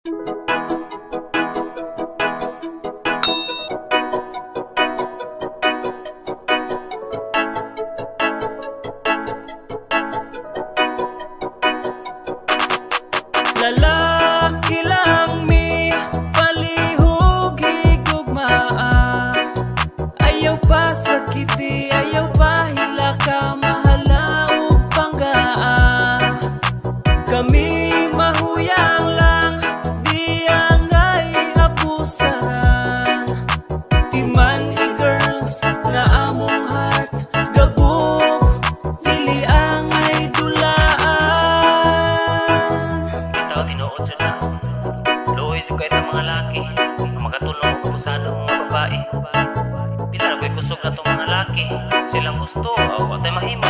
Lalaki lang mi palihog higugmaa, ayaw pa sakiti, ayaw pa hilaka, mahala ug panggaa. Kami mahuyang lang, di angay apusaran. Timan i-girls nga among heart, gabog dili angay dulaan. Ikaw tinuod siya na luoy sa kahit ng mga laki ang makatulong o kabusado mga babae. Pila na ko'y kusog na itong mga laki, silang gusto o atay mahimo.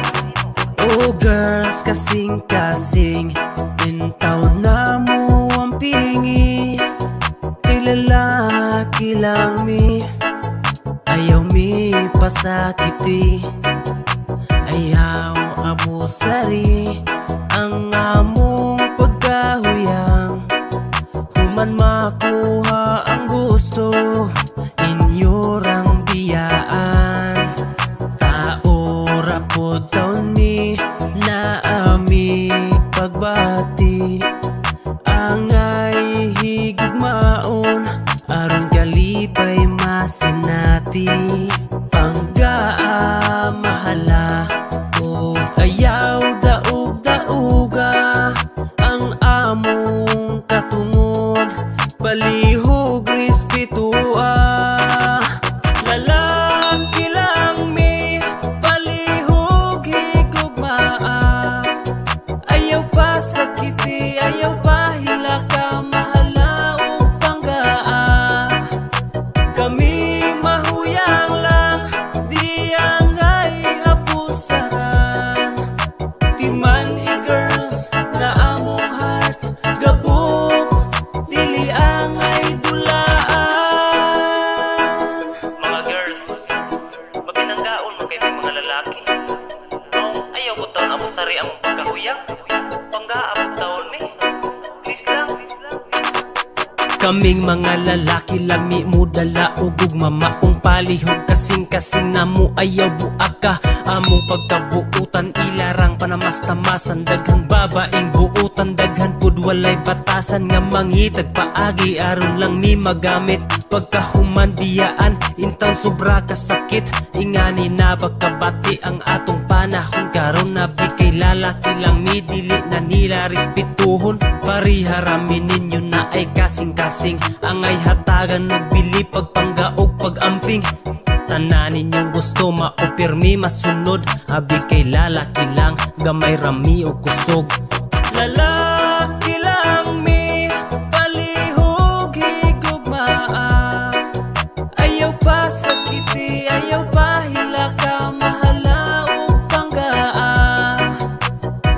Oh girls, kasing-kasing intaw na mo ang pingi. Kay lalaki lang mi, ayaw mi pasakiti, ayaw abusari ang among pagkahuyang. Human makuha ang gusto, inyo rang biyaan. Tao rapod taon ni na ami pagbati, angay higugmaon aron kalipay masinati. Panggaa mahala ug ayaw daog-daoga ang among katungod, palihog respetua. Lalaki lang mi palihog higugmaa, ayaw pa sakiti, ayaw pa hilaka, mahala ug panggaa. Kami mahuyang lang, di angay apusaran. Timan i-girls nga among heart, gabog dili angay dulaan. Mga girls, mapinanggaon mo kayo mga lalaki. Kung ayaw mo taon abusari ang pagkahuyang, panggaabot taon mi. Please lang. Kaming mga lalaki lami mo dala ug gugmamaong palihog, kasing-kasing namo ayaw buaka. Among pagkabuutan ilarang panamastamasan, daghang babaeng buutan, daghan pud walay batasan nga mangitag paagi aron lang mi magamit. Pagkahuman biyaan intang sobra kasakit, ingani na bagkabati ang atong panahon karon na kay lalaki lang mi dili na nila respetuhon. Pariharami ninyo na ay kasing-kasing, angay hatagan og bili pagpanggaog pag-amping. Tanan ninyong gusto maupirmi masunod, abi kay lalaki lang gamay rami o kusog. Lalaki lang mi palihog higugmaa, ayaw pa sakiti, ayaw pa hilaka, mahala ug panggaa.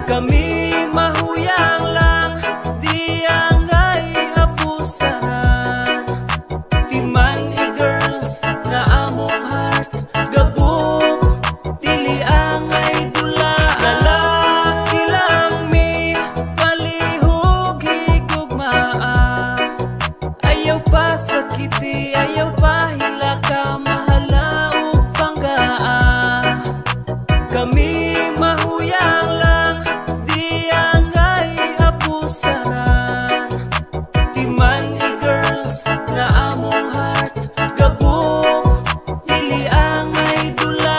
Kami mahuyang lang, di angay apusaran. Timan i-girls nga among heart, gabog dili angay dulaan. Lalaki lang mi palihog higugmaa, ayaw pa sakiti, ayaw pa hilaka, mahala ug panggaa. Kami mahuyang lang, di angay apusaran. Timan i-girls nga among heart, gabog dili angay dulaan.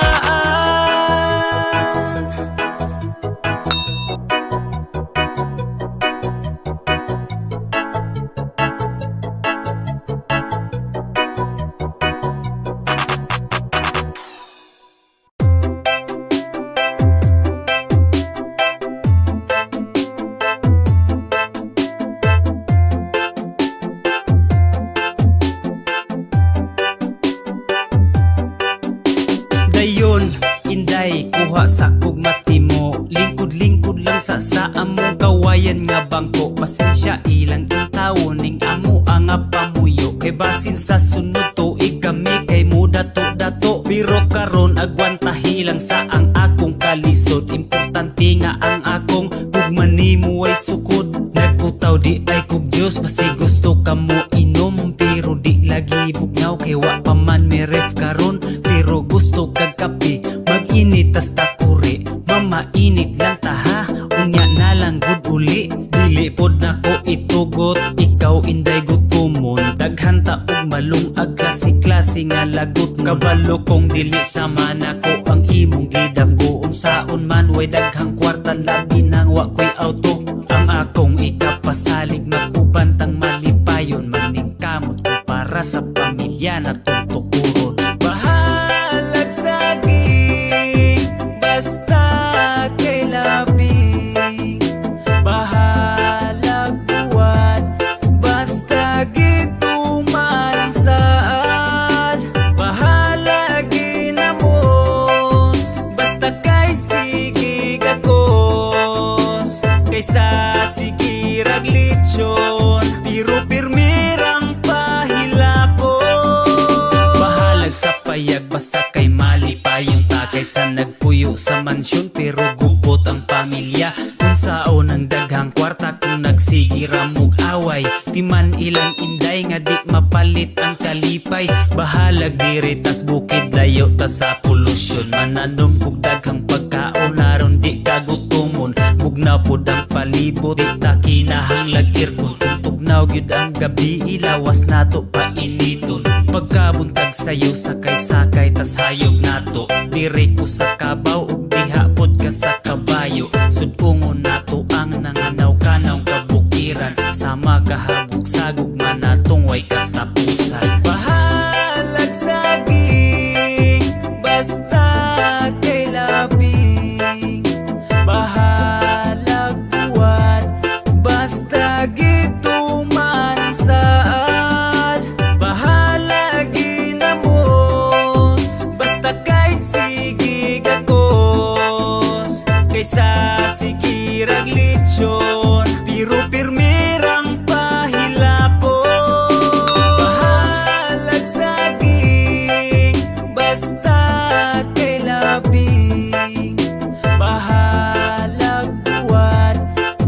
Dayon, inday, kuha sa kugmati mo, lingkod-lingkod lang sa among kawayan nga bangko. Pasensya ilang intawo ning amo ang pamuyo, kay basin sa sunod tuig kami kay muda dato. Pero karon agwantahi lang sa ang akong kalisod, importante nga ang akong gugmani mo ay sukod. Nagputaw di ay kog Diyos, basi gusto ka mo inom. Pero di lagi bugnaw, kay wa pa man may ref karon. Pero gusto kag kape, mag-init tas takuri. Mamainit lang ta ha, unya na lang gud uli. Dili pod nako itugot, ikaw inday gutumon. Daghan ta og malungag klase-klase nga lagot. Kabalo kong dili sama nako ang imong gidamgo. Unsaon man way daghang kwarta, labi nang wa ko'y auto. Ang akong ikapasalig, magubantang malipayon. Maning kamot ko para sa pamilya na tutukuron. Bahalag saging, basta kay labing. Bahalag buwan, basta gituman ang saan. Bahalag ginamos, basta kay sige gakos. Kaysa sige raglitsyon, pero pirmirang pahilakon. Bahalag sa payag, basta kay malipayon ta. Kaysa nagpuyo sa mansyon, pero gupot ang pamilya. Kung saon ang daghang kwarta, kung nagsigira mong away. Di man ilang inday nga di mapalit ang kalipay. Bahalag diri tas bukid, layo ta sa polusyon. Mananom kog daghang pagkaon, aron di kagutumon. Bugnaw pod ang palibot, di ta kinahanglag aircon. Kung tugnaw gyud ang gabi, ilawas nato pa initon. Pagkabuntag sayo, sakay-sakay tas hayog nato. Diri ko sa kabaw, ug diha pod ka sa kabayo. Sudungon nato ang nanganaw-kanaw kabukiran. Sama kahabog sagog man natong way katapusan. Bahalag saging, basta kay labing. Bahalag buwan, basta gituman ang saan. Bahalag ginamos, basta kay sige gakos. Kaysa sige raglitsyon, pero pirmirang pahilakon. Bahalag saging, basta kay labing. Bahalag buwan,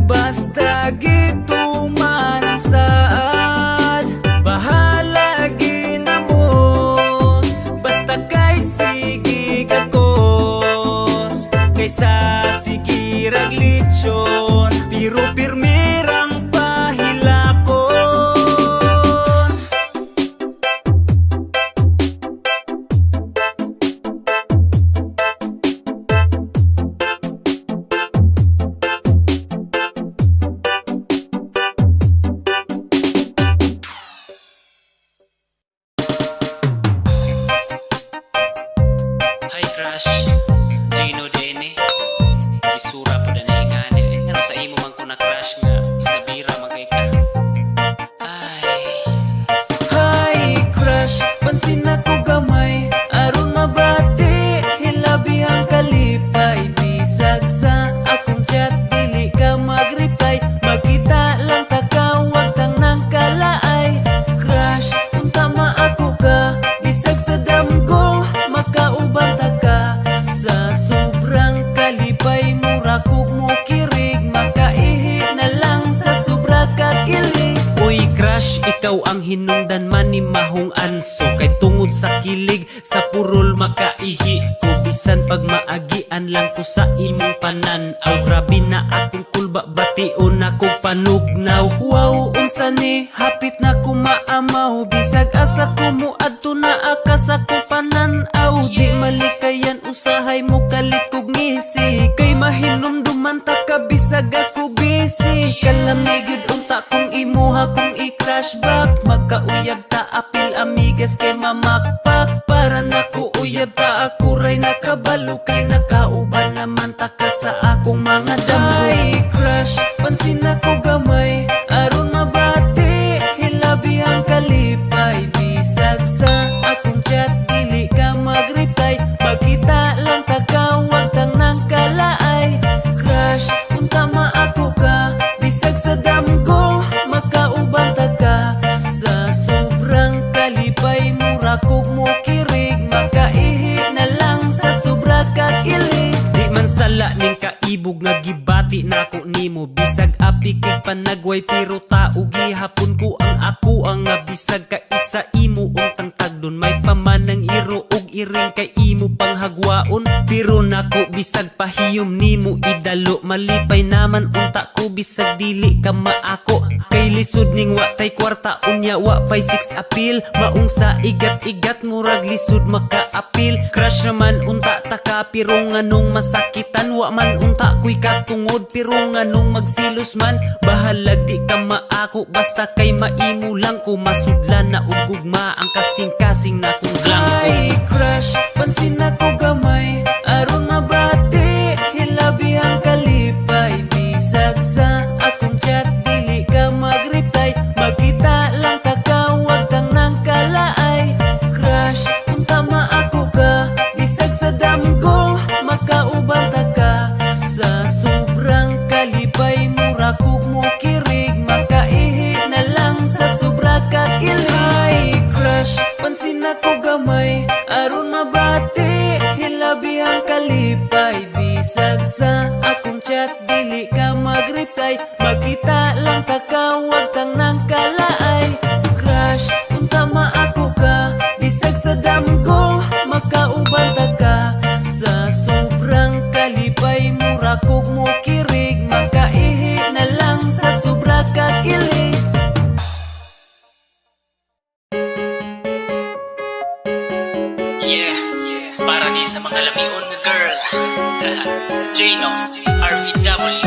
basta gituman ang saan. Bahalag ginamos, basta kay sige gakos. Kaysa sige raglitsyon, pero pirmirang pahilakon. Hi crush, Gino Dene. Isura po na ingani. Ano sa imo man ko na crush nga isnabira magay ka. Ay. Hi crush, pansin ako gamay. Aron mabati, hilabi ang kalipay. Bisag sa akong chat, dili ka mag-reply. Magkita lang takawag tang nang kalaay. Crush, kung tama ako ka, bisag sa damgo, makauban ta ka. Sa sobrang kalipay, mura kog mo kirig. Makaihi na lang sa sobra kakilig. Uy crush, ikaw ang hinungdan man ni mahong anso. Kay tungod sa kilig, sa purol makaihi ko. Bisan pag maagian lang ko sa imong pananaw. Grabe na akong kulba, bation ako panugnaw. Wow, unsa ni, hapit na ko maamaw. Bisag asa ko mo adto na akas ako pananaw. Di malikayan usahay mo kalit kog ngisi. Kay mahinumduman ta ka, bisag ako busy. Kalamig yun unta kung imuha kung i-crash back. Magkauyab ta apil amigas kay mamakpak. Para naku uyab ta ako ray nakabalo. Kay nakauban naman ta ka sa akong mga damgo. Ay crush, pansin ako gamay. Aron mabati, hilabi ang kalipay. Bisag sa akong chat, dili ka mag-reply. Magkita lang takawag tang nang kalaay. Crush, kung tama ako ka, bisag sa damgo, makauban ta ka. Sa sobrang kalipay, mura kog mo panagway pero tao gihapon ko ang ako ang nga bisag ka isa imo untang tagdon may pamanang iro og iring kay imo panghagwaon pero nako bisag pahiyom nimo idalo malipay naman unta ko bisag dili ka maako kay lisod ning wa tay kwarta unya wa pay six appeal maong sa igat-igat murag lisod maka-appeal crush naman unta taka pero nganong masakitan wa man unta ko'y katungod pero nganong magsilos man bahalag di ka maako basta kay maimo lang ko masudlan na og gugma ang kasing-kasing na kong blanco. Ay crush pansin ako gamay aron mabati hilabi ang kalipay bisag sa akong chat dili ka mag-reply magkita lang kakawag kang nang kalaay crush kung tama ako ka bisag sa damgo makaubanta ka sa sobrang kalipay mura kog mo kirig makaihi na lang sa sobra kakilay crush pansin ako gamay aron mabati hilabi ang kalipay bisag sa akong chat dili ka mag-reply magkita lang kakawag kang nang kalaay crush kung tama ako ka bisag sa damgo makaubanta ka sa sobrang kalipay mura kog mo kirig makaihi na lang sa sobra kakilig. Yeah, para di sa mga lamion nga girl. Jano, RVW.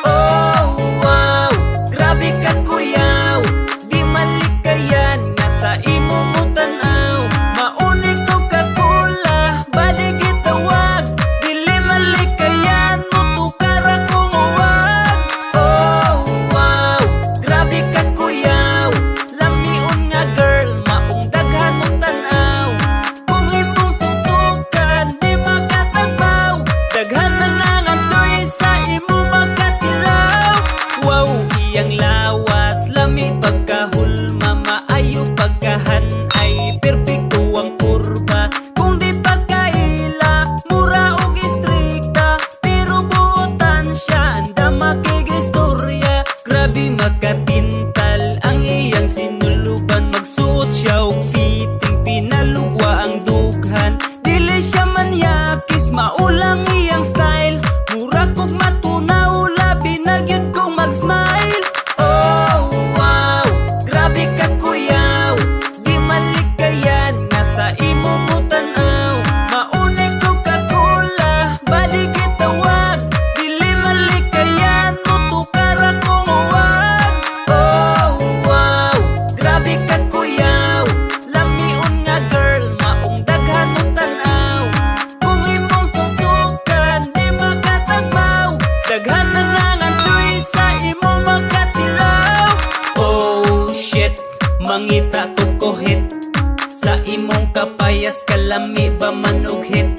Oh wow, grabe ka kuyaw di malikayan nga sa imo mo tanaw mauni ko kakula bali gitawag dili malikayan mo tukar akong uwag. Oh wow, grabe ka kuyaw lamion nga girl maong daghan mo tanaw kung imong tutukan di makatagbaw daghan na nangandoy sa imo makatilaw. Wow, iyang lawas lami pagkahulma maayo pagkahan ay perpekto ang kurba kung di pagkaila mura og istrikta pero buotan siya anda makigistorya grabe makatintal ang iyang sinuluban magsuot siya og fitting pinalugwa ang dughan dili siya manyakis maulang iyang style mura kog matunaw labi na gyud kong mag-smile. Oh wow, grabe ka kuyaw di malikayan nga sa imo mo tanaw mauni ko kakula bali gitawag dili malikayan mo tukar akong uwag. Oh wow, grabe ka kuyaw lamion nga girl maong daghan mo tanaw kung imong tutukan di makatagbaw daghan na nangandoy sa imo makatilaw. Oh shit, mangita to kohit sa imong kapayas kalami ba manughit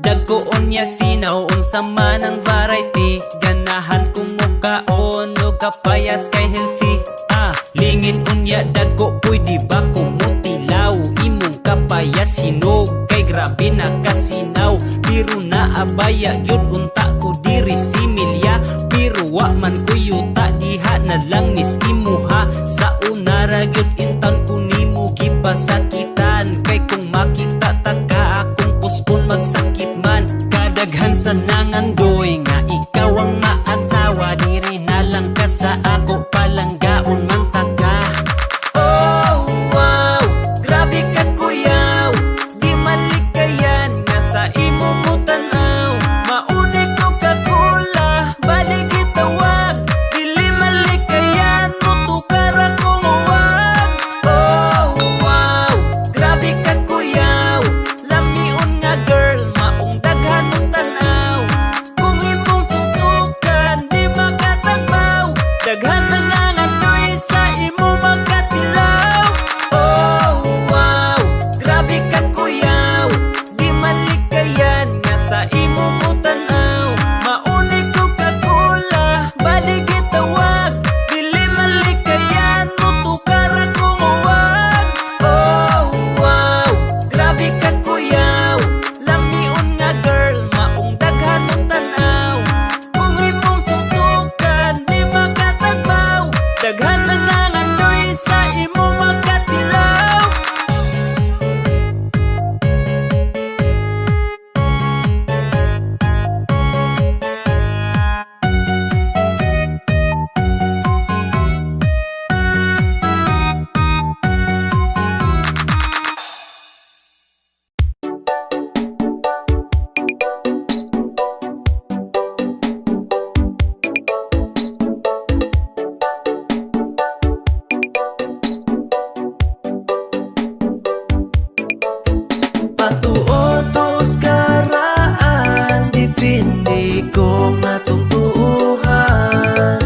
dagkoon niya sinaw unsa man ang variety ganahan kung mukaon o kapayas kay healthy lingin unya dagko pwede ba kumutilaw imong kapayas hinog kay grabe na kasinaw pero naabaya gyud unta ko diri similya pero wa man ko yuta diha na lang nis imuha sa unara gyud intan ko nimo gipasakitan kay kung makita taka akong puspon magsakit man kadaghan sa nangandoy nga ikaw ang maasawa diri na lang ka sa ako palanggaon man taka. Oh wow, grabe ka kuyaw di malikayan nga sa imo mo tanaw mauni ko kakula bali gitawag dili malikayan mo tukar akong ko matungtuuhan.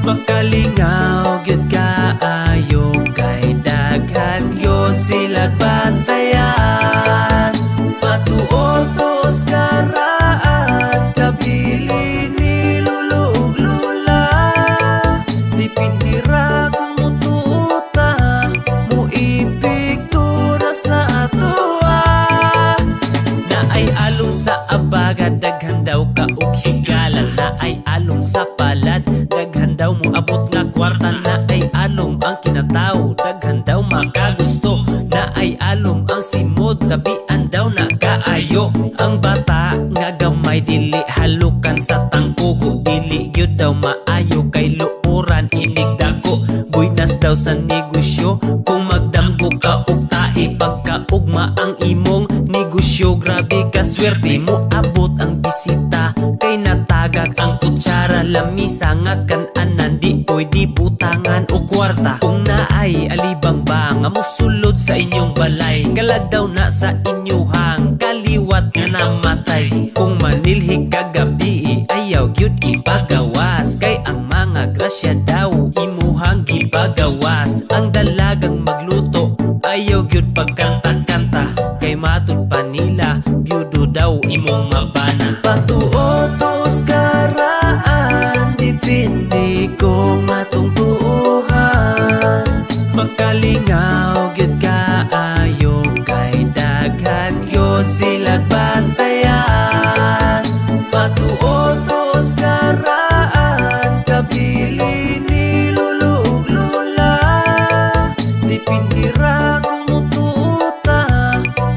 Makalingaw gyud kaayo kay daghan gyud sila bantayan. Patuotos karaan kabili ni lulo ug lula. Dipindira kung mututa muipigtura sa atoa. Na ay alom sa abaga daghan daw ka og higalan. Na ay alom sa palad daghan daw mo abot nga kwarta. Na ay alom ang kinataw daghan daw makagusto. Na ay alom ang simod tabian daw na kaayo. Ang bata nga gamay dili halukan sa tangkugo. Dili gyud daw maayo kay luuran inig dako. Buinas daw sa negosyo kung magdamgo ka og tae. Pagkaugma ang imong negosyo grabe ka swerte mo abot ang bisita. Kay natagak ang kutsara lamisa nga kan-anan di pwede butangan o kwarta. Kung naay alibang ba nga musulod sa inyong balay, kalag daw na sa inyuhang kaliwat nga namatay. Kung manilhig kagabi ayaw gyud ipagawas, kay ang mga grasya daw imuhang gipagawas. Ang dalagang magluto ayaw gyud pagkanta-kanta, kay matud pa nila byudo daw imong mabana. Patuotos karaan dipindi ko matungtuuhan. Makalingaw gyud kaayo kay daghan gyud sila bantayan. Patuotos karaan kabili ni lulo ug lula. Dipindira kung mututa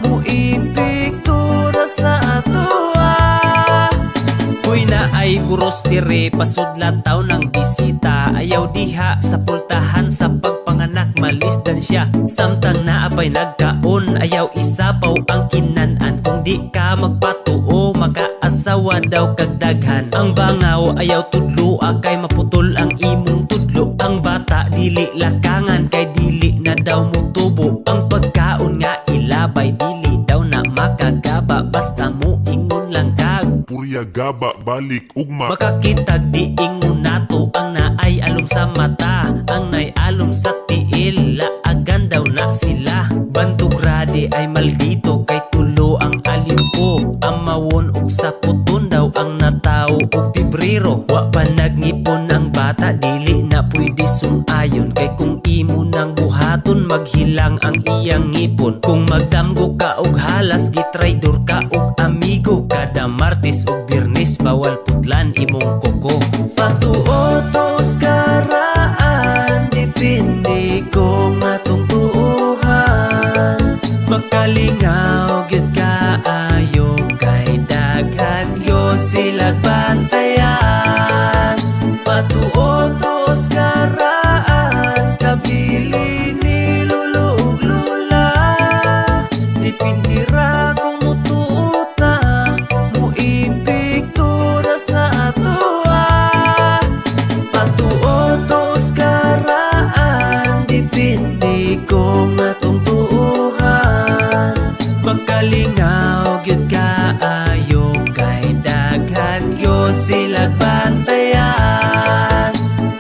muipigtura sa atoa. Huy na ay kuros tire pasudlataw ng bisita. Ayaw diha sa pultahan sa pagpanganak malisdan siya. Samtang naapay nagkaon ayaw isapaw ang kinanan. Kung di ka magpatuo makaasawa daw kagdaghan. Ang bangaw ayaw tudloa kay maputol ang imong tudlo. Ang bata dili lakangan kay dili na daw mutubo. Ang pagkaon nga ilabay dili daw na makagaba. Basta mo ingon lang kag Purya gaba balik ugma. makakitag di ingon nato. Ang naay alom sa mata, ang naay alom sa tiil. Laagan daw na sila. Bantugrade ay maldito kay tulo ang alimpo. Amawon og sa puton daw ang natao og Pebrero. Wa pa nagngipon ang bata dili na pwede sunayon. Kay kung imo nang buhaton maghilang ang iyang ngipon. Kung magdamgo ka og halas gitraidor ka og amigo. Kada Martes ug Biyernes bawal putlan imong koko. Patuotos karaan dipindi ko matungtuuhan. Makalingaw gyud kaayo kay daghan gyud sila bantayan. Patuotos karaan kabili ni lulo ug lula. Dipindira kung mututa muipigtura sa atoa. Patuotos karaan dipindi ko matungtuuhan. Makalingaw gyud kaayo kay daghan gyud sila bantayan.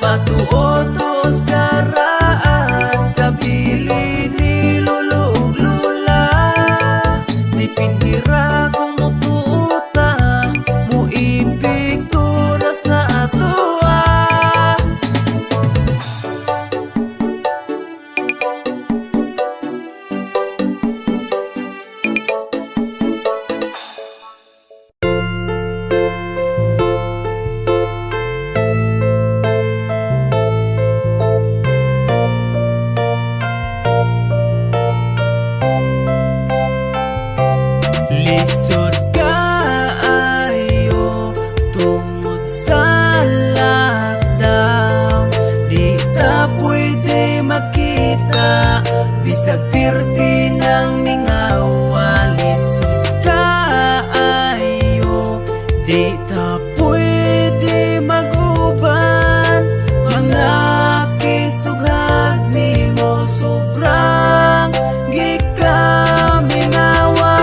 Patuotos karaan kabili ni lulo ug lula. Dipindira kung mututa muipigtura sa atoa. Lisod kaayo tungod sa lockdown. Di ta pwede makita bisag pirti ng mingawa. Lisod kaayo di ta pwede maguban. Mga kisughag nimo sobrang gikamingawa.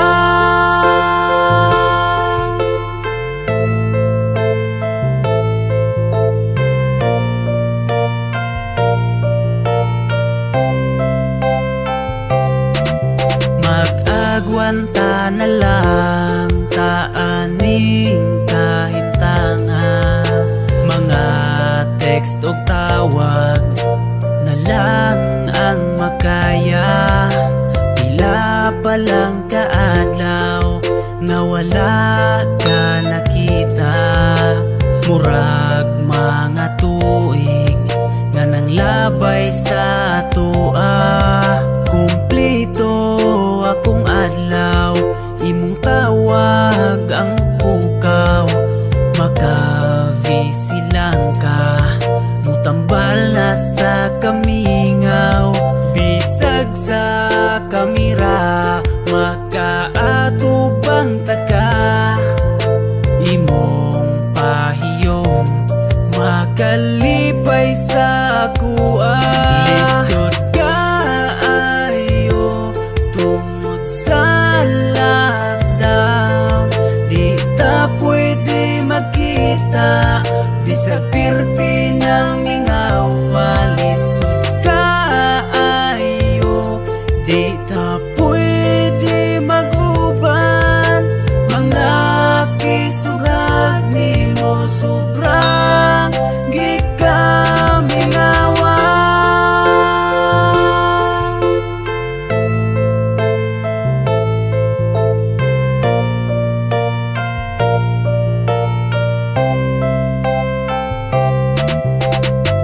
kanta na lang taaning kahimtanga. Mga text o tawag na lang ang makaya. Pila pa lang kaadlaw na wala ka nakita. Murag mga tuig nga nang labay sa tua. Kumplito akong adlaw, imong tawag ang pukaw. Maka-visi lang ka, mutambal na sa kamingaw. Bisag sa kamera, makaatubang taka. Imong pahiyom, makalipay sa akua. Lisod kaayo tungod sa lockdown. Di ta pwede magkita, bisag pirti ng mingawa. Lisod kaayo, di ta pwede mag-uban. Mga kisugag nimo sobrang gikamingawa.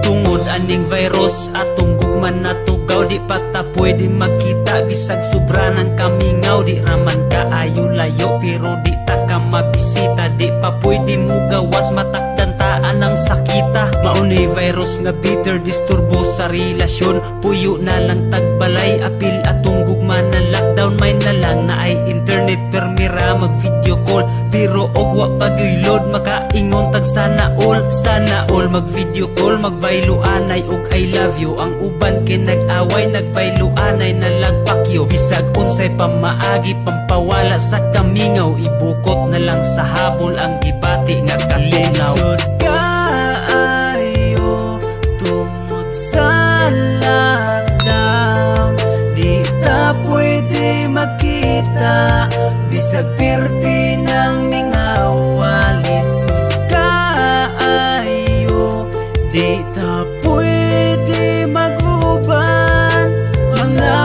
Tungod aning virus atong gugman na tugaw, di pa ta pwede magkita. Bisag sobra ng kamingaw, di raman kaayo layo, pero di ta ka mabisita. Di pa pwede mo gawas, matakdan taan ang sakita. Maunay virus nga bitter, disturbo sa relasyon. Puyo na lang tagbalay, apil atong gugma na lockdown. May na lang na ay internet, permira mag video call. Pero ogwa pagyoy load, makaingon tag sana all. Sana all mag video call, magbayloanay og I love you. Ang uban kay nag-away, nagbayloanay na lagpakyo. Bisag unsay pamaagi, pampawala sa kamingaw. Ibukot na lang sa habol ang gibati nga katunaw. Lisod kaayo tungod sa lockdown. Di ta pwede magkita, bisag pirti ng mingawa. Lisod kaayo, di ta pwede mag-uban. Mga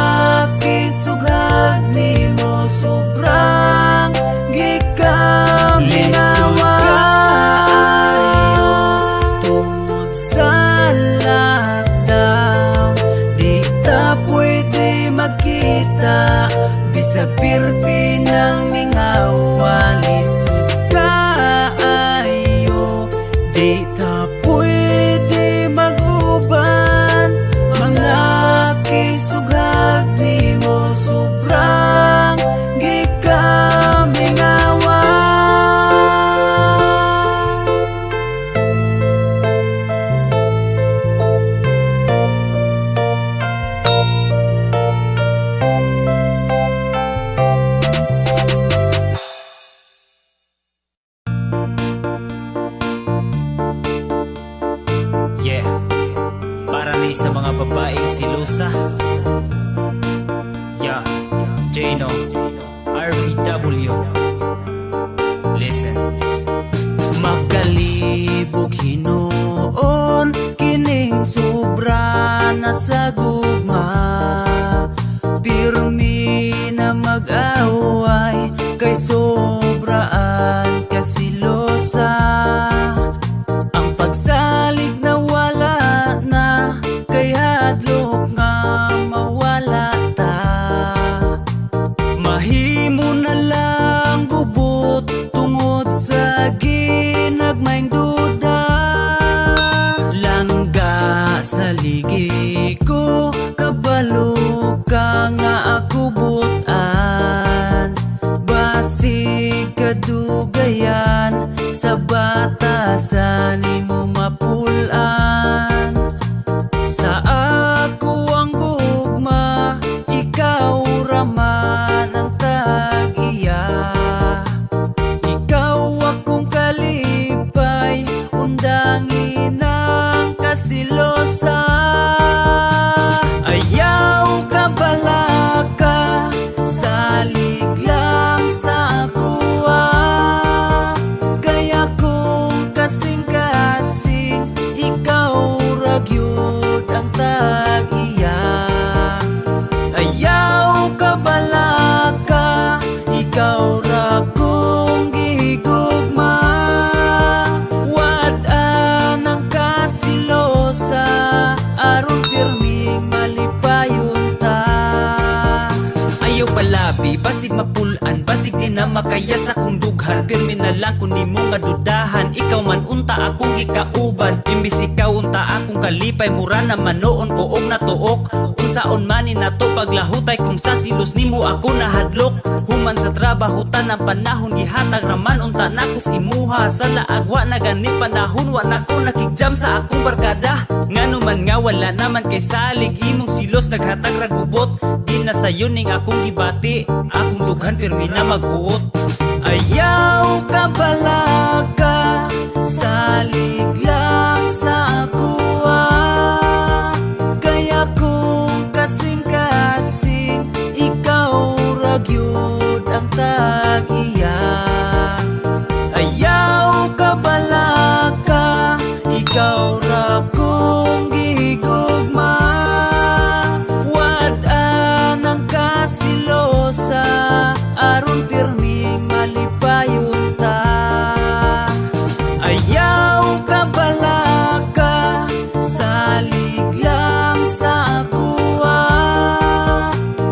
kisugag nimo sobrang gikamingawa. Tungod sa lockdown, di ta pwede magkita, bisag pirti ng mingawa. Lisod kaayo, di ta pwede mag-uban. Mga kisugag nimo sobrang gikamingawa. Yeah, para ni sa mga babaeng silusa. Yeah, Jano, RVW. Listen. Magkalibog hinuon, kining sobra na sa gugma. Pirmi na mag-away, kay sobraan kasilosa. Ang pagsalig na wala na, kay hadlok nga mawala ta. Mahimo na lang gubot tungod sa ginagmayng duda. Langga sa ligi ko, kabalo ka nga ako butan. Basig kadugayan, sa batasan nimo mapulan. Sa ako ang gugma, ikaw raman ang tag-iya. Ikaw akong kalipay, undangin ang kasilosa. Ayaw ka balaka, salig lang kasing-kasing, ikaw ra gyud ang tag-iya. Ayaw ka balaka, ikaw ra kong gihigugma. Wad-an ang kasilosa, aron pirming malipayon ta. Ayaw palabi, basig mapulan, basig di na makaya sa kong dughan. Pirmi na lang kung di mo nga dudahan, ikaw man unta akong gikauban. Imbis ikaw unta akong kalipay, mura na manoon ko og natuok. Unsaon mani na to paglahutay, kung sa silos nimo ako nahadlok. Human sa trabaho tanang panahon, gihatag raman unta nakos imuha. Sa laagwa na gani panahon, wa nako nakigjam sa akong barkada. Ngano man nga wala naman kay salig, imong silos naghatag ragubot. Di na sayo ning akong gibati, akong lughan pirmi na maghuot. Ayaw ka balaka, salig lang sa akuha. Kaya kung kasing-kasing, ikaw ra gyud ang tag-iya. Ayaw ka balaka, ikaw ra kong gihigugma. Wad-an ang kasilosa, aron pirming malipayon ta. Ayaw ka balaka, salig lang sa akuha.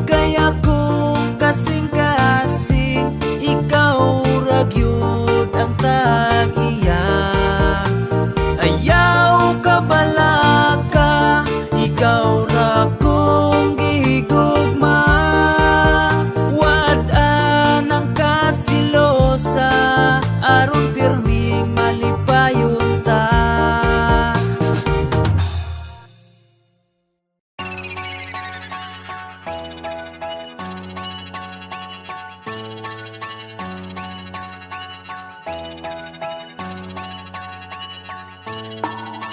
Kaya kung kasing-kasing, ikaw ra gyud ang tag-iya. Ayaw ka balaka, ikaw ra kong gihigugma. Wad-an ang kasilosa, aron pirming malipayon ta.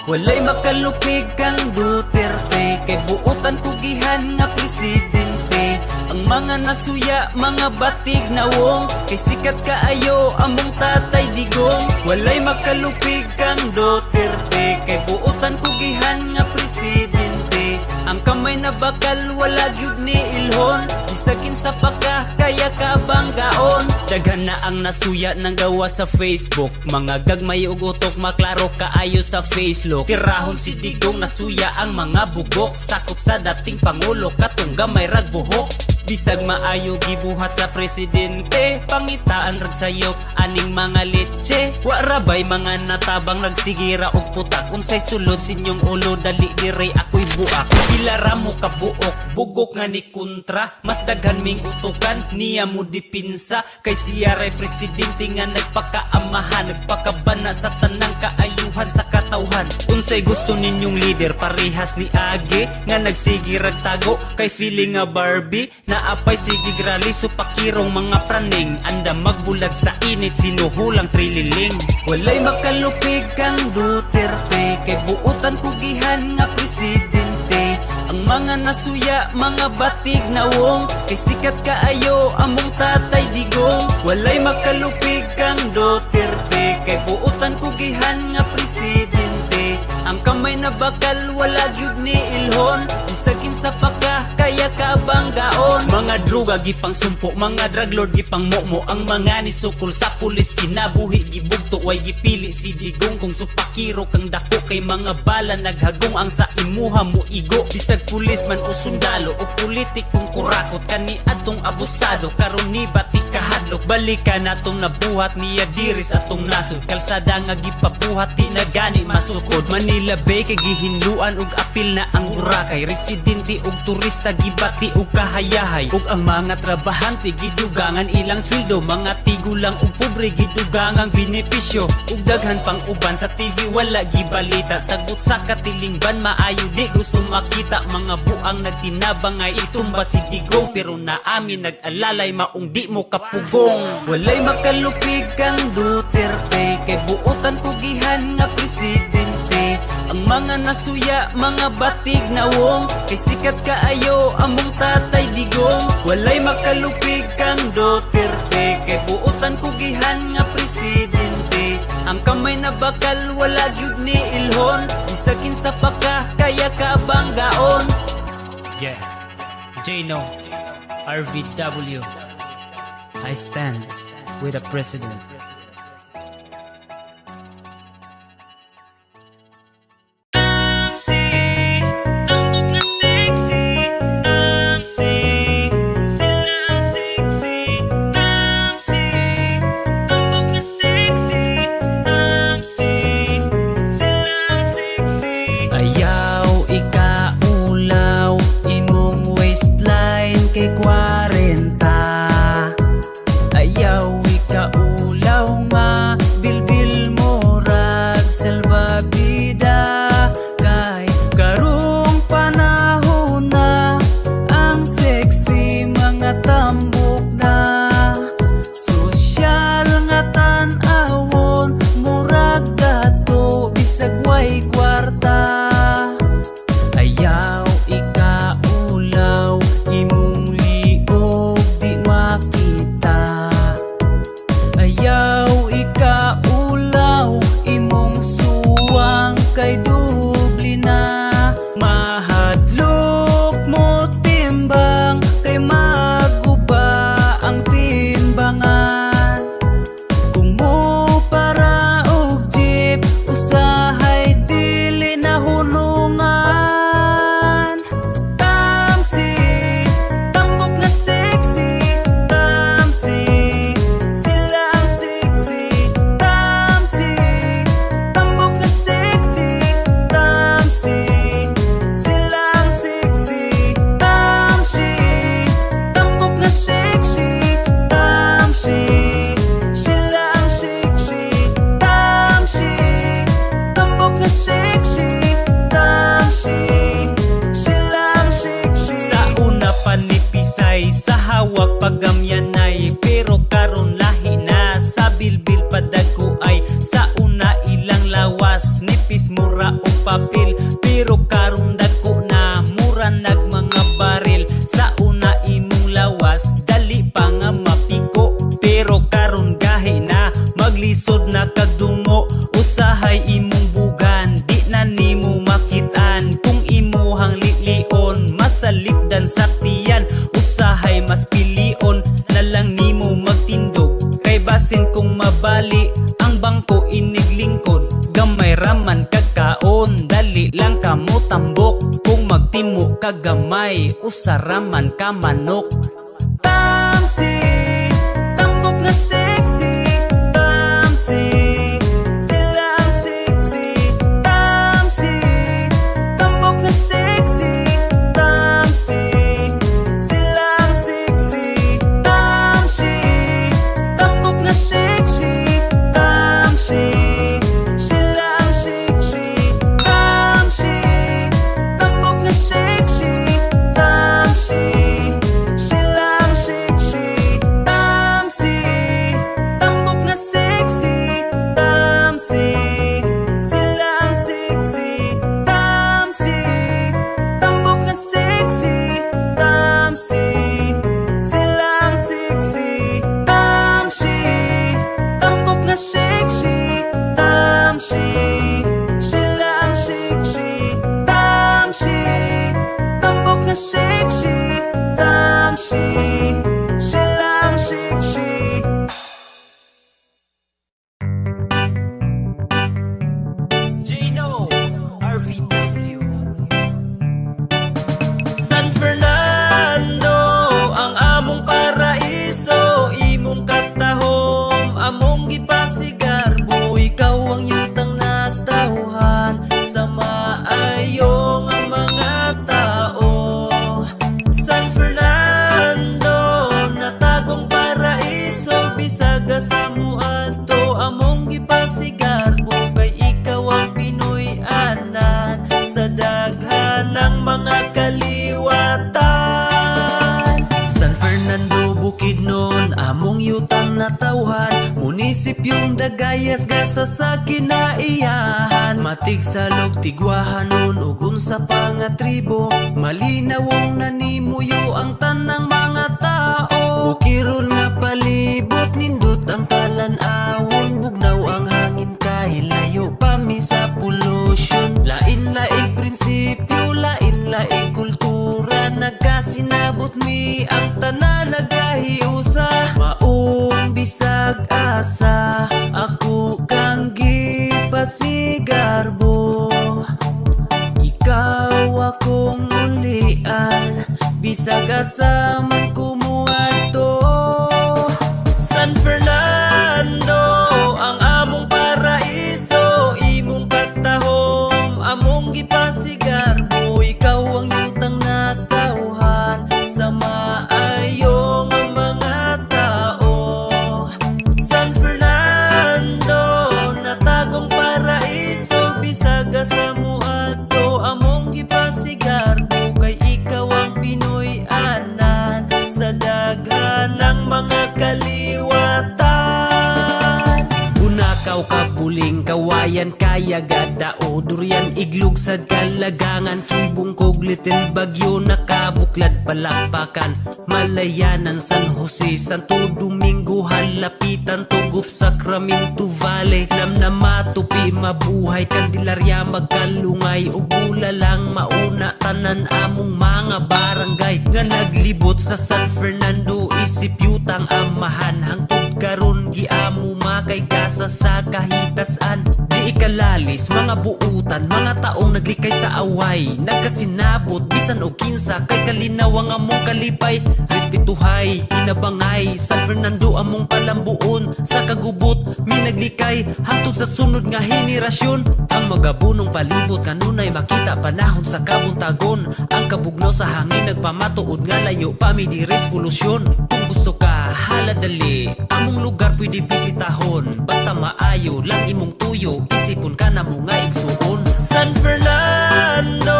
Walay makalupig kang Duterte, kay buotan kugihan nga presidente. Ang mga nasuya, mga batig na wong, kay sikat kaayo among tatay digong. Walay makalupig kang Duterte, kay buotan kugihan nga presidente. Ang kamay na bakal wala gyud ni ilhon, isakin sa paka kaya kabanggaon. Daghan na ang nasuya ng gawa sa Facebook, mga gagmay ug utok maklaro kaayo sa face look. Tirahon si Digong nasuya ang mga bugok, sakop sa dating pangulo katong gamay rag buhok. Bisag maayo gibuhat sa presidente, pangitaan rag sayop aning mga leche. Wa rabay mga natabang nagsigira og putak, unsay sulod sinyong ulo dali dire ako'y buak. Pilara mo kabuok, bugok nga ni kontra, mas daghan ming utukan niya mo dipinsa. Kay siya ray presidente nga nagpakaamahan, nagpakabana sa tanang kaayuhan sa katawhan. Unsay gusto ninyong leader, parehas ni Age nga nagsigirag tago kay feeling nga Barbie. Naapay sige grali so pakirong mga praning, anda magbulag sa init sinuhulang trililing. Walay makalupig kang Duterte, kay buutan kugihan nga presidente. Ang mga nasuya, mga batig na wong, kay sikat kaayo among tatay digong. Walay makalupig kang Duterte, kay buutan kugihan nga presidente. Ang kamay na bakal wala gyud ni ilhon, isakin sa paka kaya kabanggaon. Mga droga gipang sumpo, mga drug lord gipang momo, ang mga nisukol sa pulis kinabuhi gibugto. Way gipili si Digong kung supakiro kang dako, kay mga bala naghagong ang sa imuha mo igo. Bisag pulis man o sundalo o politik kung kurakot, kani atong abusado karon ni batik kahadlok. Balikan atong nabuhat niya diris atong nasod, kalsada nga gipabuhat di na gani masukod. Manila Bay kay gihinluan og apil na ang Boracay, residente og turista gibati og kahayahay. Ug ang mga trabahante gidugangan ilang sweldo, mga tigulang og pobre gidugangang benepisyo. Ug daghan pang uban sa TV wala gibalita, sagot sa katilingban maayo di gusto makita. Mga buang nagtinabangay itumba si Digong, pero naamin nag-alalay maong di mo kapugong. Walay makalupig kang Duterte, kay buotan kugihan nga presidente. Ang mga nasuya, mga batig na wong, kay sikat kaayo among tatay digong. Walay makalupig kang Duterte, kay buotan kugihan nga presidente. Ang kamay na bakal wala gyud ni ilhon, isakin sa paka kaya ka banggaon. Yeah, Jno, RVW, I stand with the president. Ayaw ikaulaw imong waistline kay 40. Ayaw ikaulaw nga bilbil mo rag salbabida. Kay karong panahon na ang sexy mga tambok na. Sosyal nga tan-awon murag dato bisag way kwarta. Ayaw ikaulaw imong liog di makita. Ayaw ikaulaw imong suwang kay dubli na. Mahadlok mo timbang kay maguba ang timbangan. Kung mo para og jeep usahay dili na hunungan. Tamsi, tambok na sexy. Tamsi, sila ang sexy. Tamsi, tambok na sexy. Tamsi, sila ang sexy. Tamsi, tambok na sexy. Tamsi, sila ang sexy. Tamsi, tambok na sexy. Tamsi, sila ang sexy. Sa una panipisay, sa hawak pagamyanay, pero karon lahi na. Sa bilbil padagko ay, sa una ilang lawas, nipis mura o papel, pero karon dagko na, mura nag mga baril. Sa una imong lawas, dali pa nga mapiko, pero karon gahi na, maglisod na kagdungo. Usahay imong bugan, di na nimo makitaan. Kung imuhang lilion, masalipdan sa tiyan. Usahay mas pilion, na lang nimo magtindog. Kay basin kung mabali, ang bangko iniglingkod. Gamay raman kagkaon, dali lang kamo tambok. Kung magtimo ka gamay, usaraman ka manok. Tamsi, tambok na sexy. Tamsi, sila ang sexy. Tamsi, tambok na sexy. Tamsi, sila ang sexy. Tamsi, tambok na sexy. Tamsi, sila ang sexy. Tamsi, tambok na sexy. Tamsi, sila ang sexy. Tamsi, tambok na sexy. Tamsi, sila ang sexy. Tamsi, tambok na sexy. Tamsi, sila ang sexy. Tamsi, tambok na sexy. Tamsi, sila ang sexy. Tamsi, tambok na sexy. Tamsi, sila ang sexy. Jno, RVW. San Fernando, ang among paraiso, imong katahom, among gipasigarbo. Ikaw ang yutang natauhan sa maayong ang mga tao. San Fernando, natagong paraiso, bisaga sa muadto, among gipasigarbo. Kay ikaw ang Pinoy anan sa daghan ng mga kaliwatan. San Fernando, Bukidnon, among yutang natauhan, munisipyong Dagayas, gasa sa kinaiyahan. Matig salog, tigwahanon, ugon sa pangatribo, malinawong nanimuyo ang tanang mga tao. Bukiron nga palibot, nindot ang talan-awon, bugnaw ang hangin pasigarbo. Ikaw akong ulian, bisag asaman kumuadto. San Fernando ang among paraiso, imong katahom among gipasigarbo. Ikaw ang yutang natauhan sa maayong mga tao. San Fernando natagong paraiso, bisag sa muadto among gipasigarbo. Kay ikaw ang Pinoy anan sa daghan ng mga kaliwatan. Bunakaw kabuling kawayan kaya gadao, durian iglug sad kalagangan, kibong kog little bagyo nakabuklad palakpakan. Malayanan San Jose, Santo Domingo halapitan, tugup Sacramento Valley, Namnamatupi mabuhay, Candelaria magkalungay, ug lang mauna tanan among mga barangay nga naglibot sa San Fernando. Isip yutang amahan hangtod karon giamo makay kasa sa kahitasan. Di ikalalis mga buutan, mga taong naglikay sa away, nagkasinabot bisan og kinsa kay kalinaw ang among kalipay. Respetuhay, kinabangay, San Fernando among palambuon, sa kagubot minaglikay hangtod sa sunod nga henerasyon. Ang magabunong palibot kanunay makita panahon sa kabuntagon, ang kabugnaw sa hangin nagpamatuod nga layo pami di revolusyon. Kung gusto ka haladali, among lugar pwede bisitahon, basta maayo lang imong tuyo, isipon ka na mo nga igsuon. San Fernando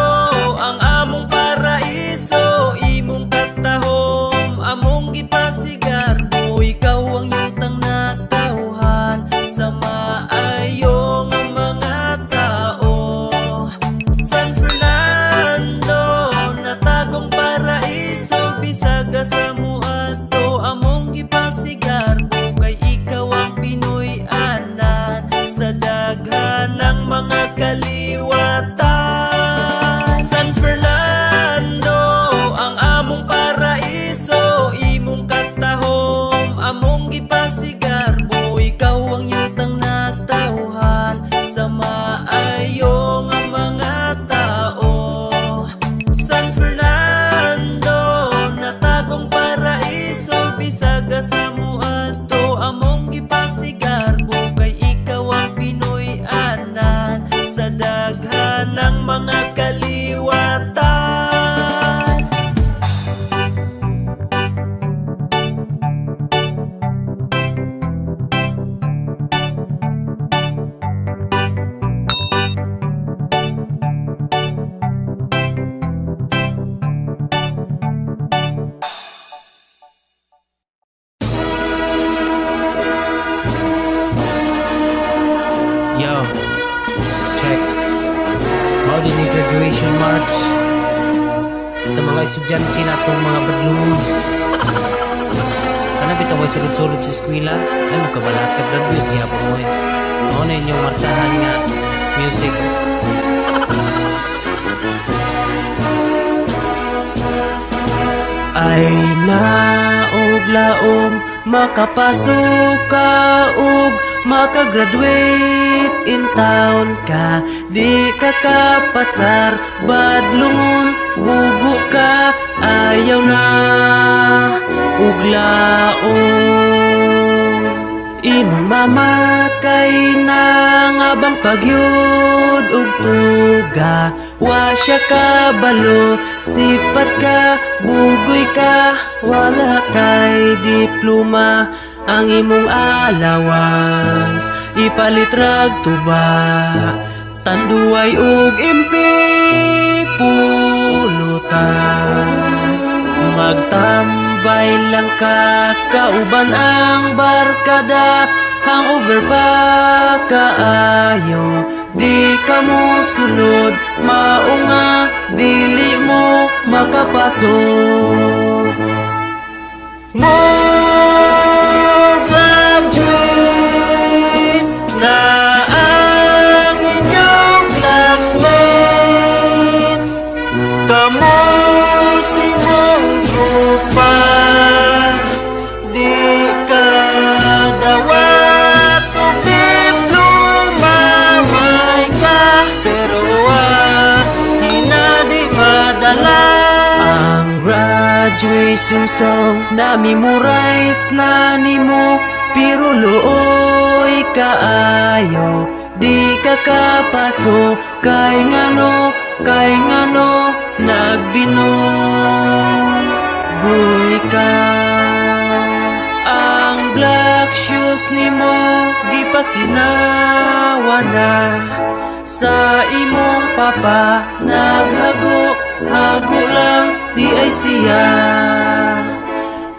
ang among paraiso, imong katahom among gipasigarbo. Ikaw ang yutang natauhan sa maayong mga tao. San Fernando natagong paraiso, bisag sa muadto among gipasigarbo. Kay ikaw ang Pinoy anan sa daghan ng mga kaliwatan. San Fernando ang among paraiso, imong katahom among gipasigarbo. Ikaw ang yutang natauhan sa maayong mga tao. San Fernando natagong paraiso, bisag sa muadto among gipasigarbo. Kay ikaw ang Pinoy anan sa daghan ng mga kaliwatan. Yo, check. Mao din yung graduation march sa mga estudyante natong mga badlungon. Kana bitaw ay sulod-sulod sa eskwela, ay magkabalat ka graduate gihapon mo eh. Mao na inyong marchahan nga music. Ay naog laom makapasok ka ug makagraduate in town ka. Di ka kapasar badlungon, bugo ka ayaw na ug laom. Imong mama kay nangabang pagyud ug tuga, wa siya kabalo, sipat ka, bugoy ka, wala kay diploma. Ang imong allowance ipalit rag tuba, tanduay ug impi pulutan. Magtambay lang ka, kauban ang barkada, hangover pa kaayo, di ka mo sulod, maunga dili mo makapasok. Mo graduate na ang inyong classmates, kamo sinong grupa, di ka dawat o diploma graduation song na memorize na nimo, pero looy kaayo di ka kapaso. Kay ngano nagbinugoy ka. Ang black shoes nimo di pa sinawa na. Sa imong papa naghago lang, di ay siya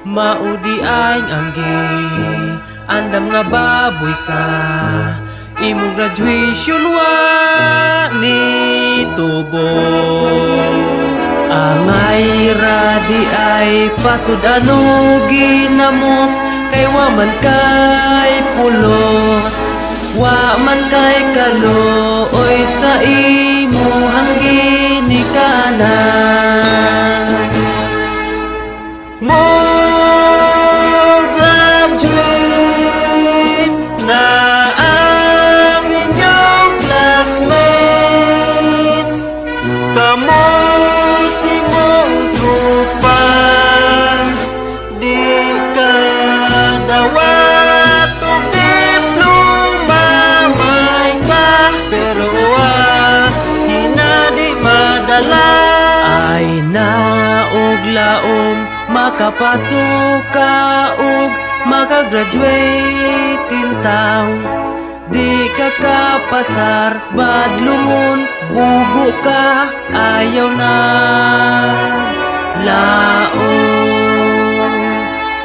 maudi ay anggi. Andam nga baboy sa imong graduation wa ni tubo. Angay radi ay pasud ano ginamos, kay wa man kay pulos, wa man kay kalooy sa imo hangin ni kanan. Mo graduate na ang inyong classmates, kamo simong trupa, di ka dawat o diploma may ka, pero hinadi madala. Ay naog laom makapasok ka ug makagraduate in town. Di ka kapasar, badlumon, bugo ka, ayaw na laom.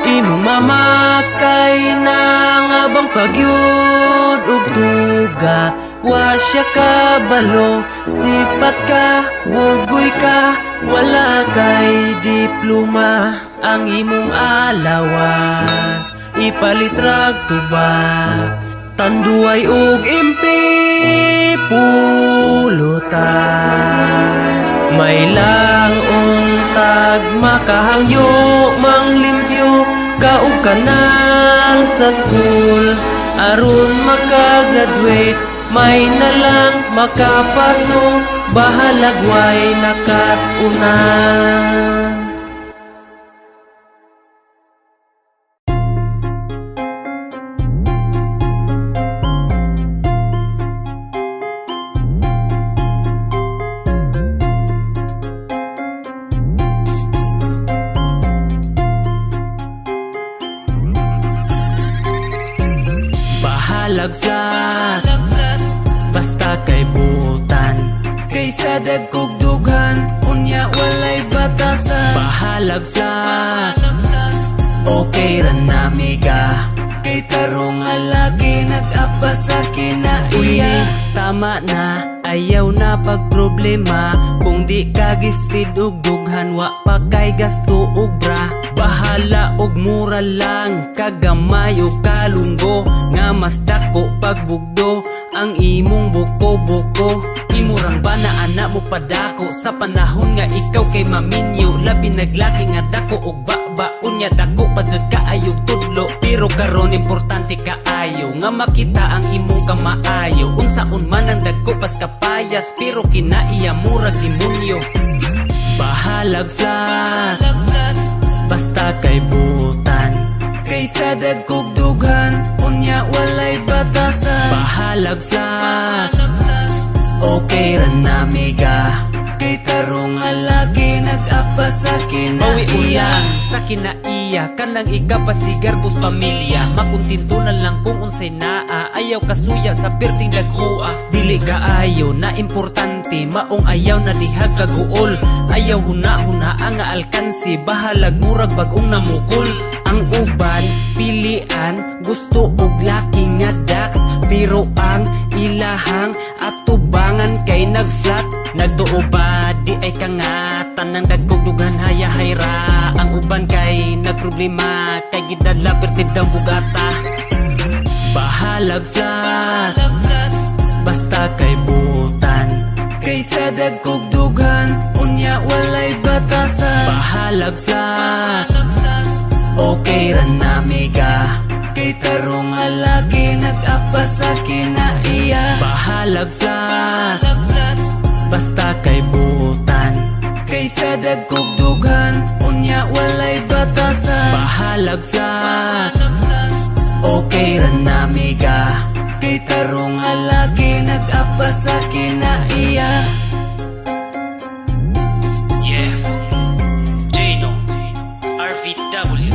Imong mamakay nang abang pagyud ug tuga, wa siya kabalo, sipat ka, bugoy ka, wala kay diploma. Ang imong alawas ipalit rag tuba, tanduay ug impi pulutan. May lang untag makahangyo manglimpyo ka ug kanal sa school, aron makagraduate. May na lang makapasok, bahalagway nakatuna. Bahalag flat, basta kay buutan, kaysa dagkog dughan, unya walay batasan. Bahalag flat, okay ra namiga, kay tarong alagi nag-apa sa kinaiya. Tama na, ayaw na pagproblema, kung di ka gifted ug dughan, wa pa kay gasto ug bra. Bahala og mura lang, kagamay o kalunggo, nga mas dako pagbugdo ang imong buko-buko. Imurang ba na anak mo padako, sa panahon nga ikaw kay maminyo, labi naglaki nga dako og baba, unya dako padsud kaayog tudlo. Pero karon importante kaayo nga makita ang imong kamaayo. Unsaon man ang dagko pas kapayas, pero kinaiya murag demonyo. Bahalag flat, basta kay buutan, kaysa dagkog dughan, unya walay batasan. Bahalag flat, okay ra namiga, kay tarong alagi nag-apa sa kinaiya. Sa kinaiya, kanang ikapasigar bus pamilya, makuntintunan lang kung unsay naa, ayaw kasuya sa perting dagkua. Dili kaayo na importante, maong ayaw na dihag kaguol, ayaw huna-huna ang alkansi, bahalag murag bagong namukol. Ang uban, pilian, gusto og laki nga dax, pero ang ilahang atubangan kay nag-flat. Nagtuo ba di ay kangatan ng dagkog dugan hayahay ra. Ang uban kay nagproblema, kay gidala pertid ang bugata. Bahalag flat, basta kay buutan, kaysa dagkog dughan, unya walay batasan. Bahalag flat, okay ra namiga, kay tarong alagi nag-apa sa kinaiya. Bahalag flat, basta kay buutan, kaysa dagkog dughan, unya walay batasan. Bahalag flat, okay ra namiga, kay tarong alaki nag-apa sa kinaiya. Yeah, Jano, RVW.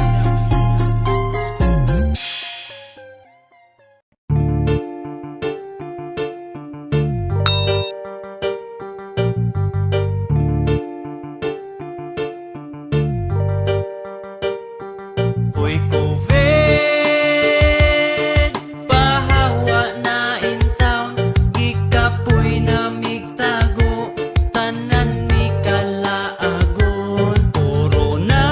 Hoy COVID, pahawa na in town, gikapoy na migtago, tanan mi kalaagon. Corona,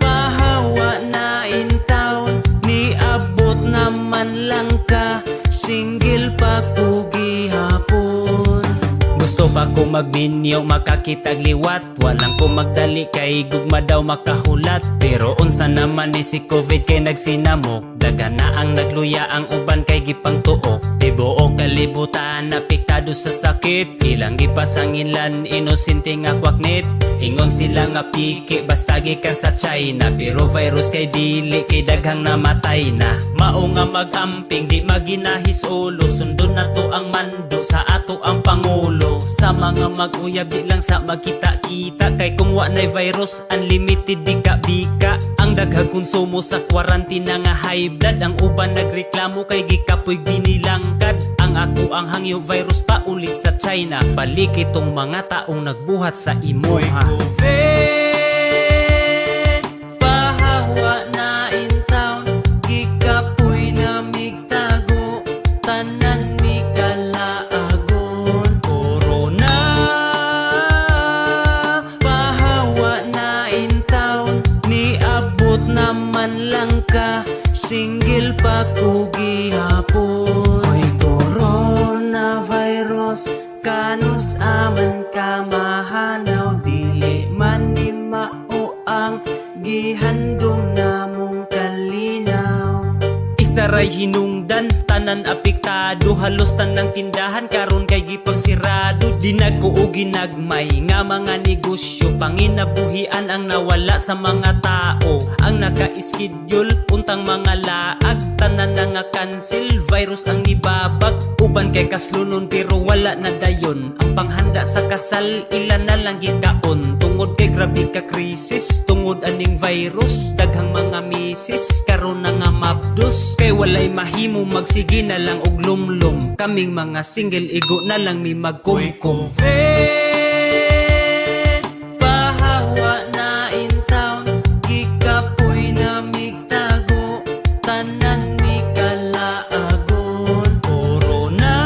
pahawa na in town, niabot naman lang ka, single pa ko gihapon. Gusto pa ko magminyo, makakitag liwat, walang ko magdali kay gugma daw makahulat. Pero unsa naman ni si COVID kay nagsinamok, daga na ang nagluya ang uban kay gipang tuok. Tibuok kalibutan apektado sa sakit, ilang gipasanginlan inosente nga kwaknit. Ingon sila nga piki basta gikan sa China, pero virus kay dili kay daghang namatay na. Mao nga magamping di maginahis ulo, sundon nato ang mando sa ato ang pangulo. Sa mga mag-uyab di lang sa magkita-kita, kay kung wa nay virus unlimited bika-bika. Ang daghang konsumo sa kwarantina nga high blood, ang uban nagreklamo kay gikapoy binilangkad. Ang ako ang hangyo virus pa uli sa China, balik itong mga taong nagbuhat sa imuha. COVID, pahawa na in town, gikapoy na migtago, tanan mi kalaagon. Corona, pahawa na in town, niabot naman lang ka, single pa ko gihapon. Hoy coronavirus, kanus aman ka mahanaw, dili man ni mao ang gihandom namong kalinaw. Isaray hinungdan, tanan apektado, halos tanang tindahan karon kay gipang sirado. Dinagko o ginagmay nga mga negosyo, panginabuhian ang nawala sa mga tao. Ang naka-schedule untang mga laag, tanan na nga cancel, virus ang nibabag. Uban kay kaslunon pero wala na dayon, ang panghanda sa kasal ilan na lang gikaon. Tungod kay grabe ka krisis, tungod aning virus, daghang mga misis karon na nga mabdos. Kay walay mahimo magsige na lang og lumlum, kaming mga single igo na lang mi magkumkum. COVID, pahawa na in town, gikapoy na migtago, tanan mi kalaagon. Corona,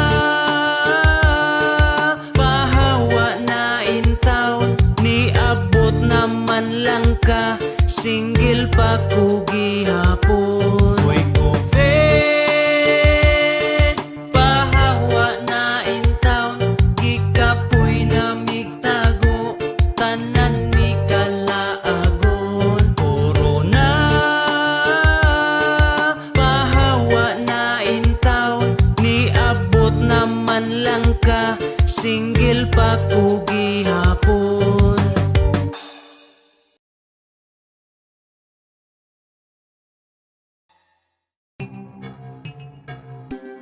pahawa na in town, niabot naman lang ka, single pa ko gihapon. Hoy COVID, pahawa na in town, gikapoy na migtago, tanan mi kalaagon. Corona, pahawa na in town, niabot naman lang ka, single pa ko gihapon.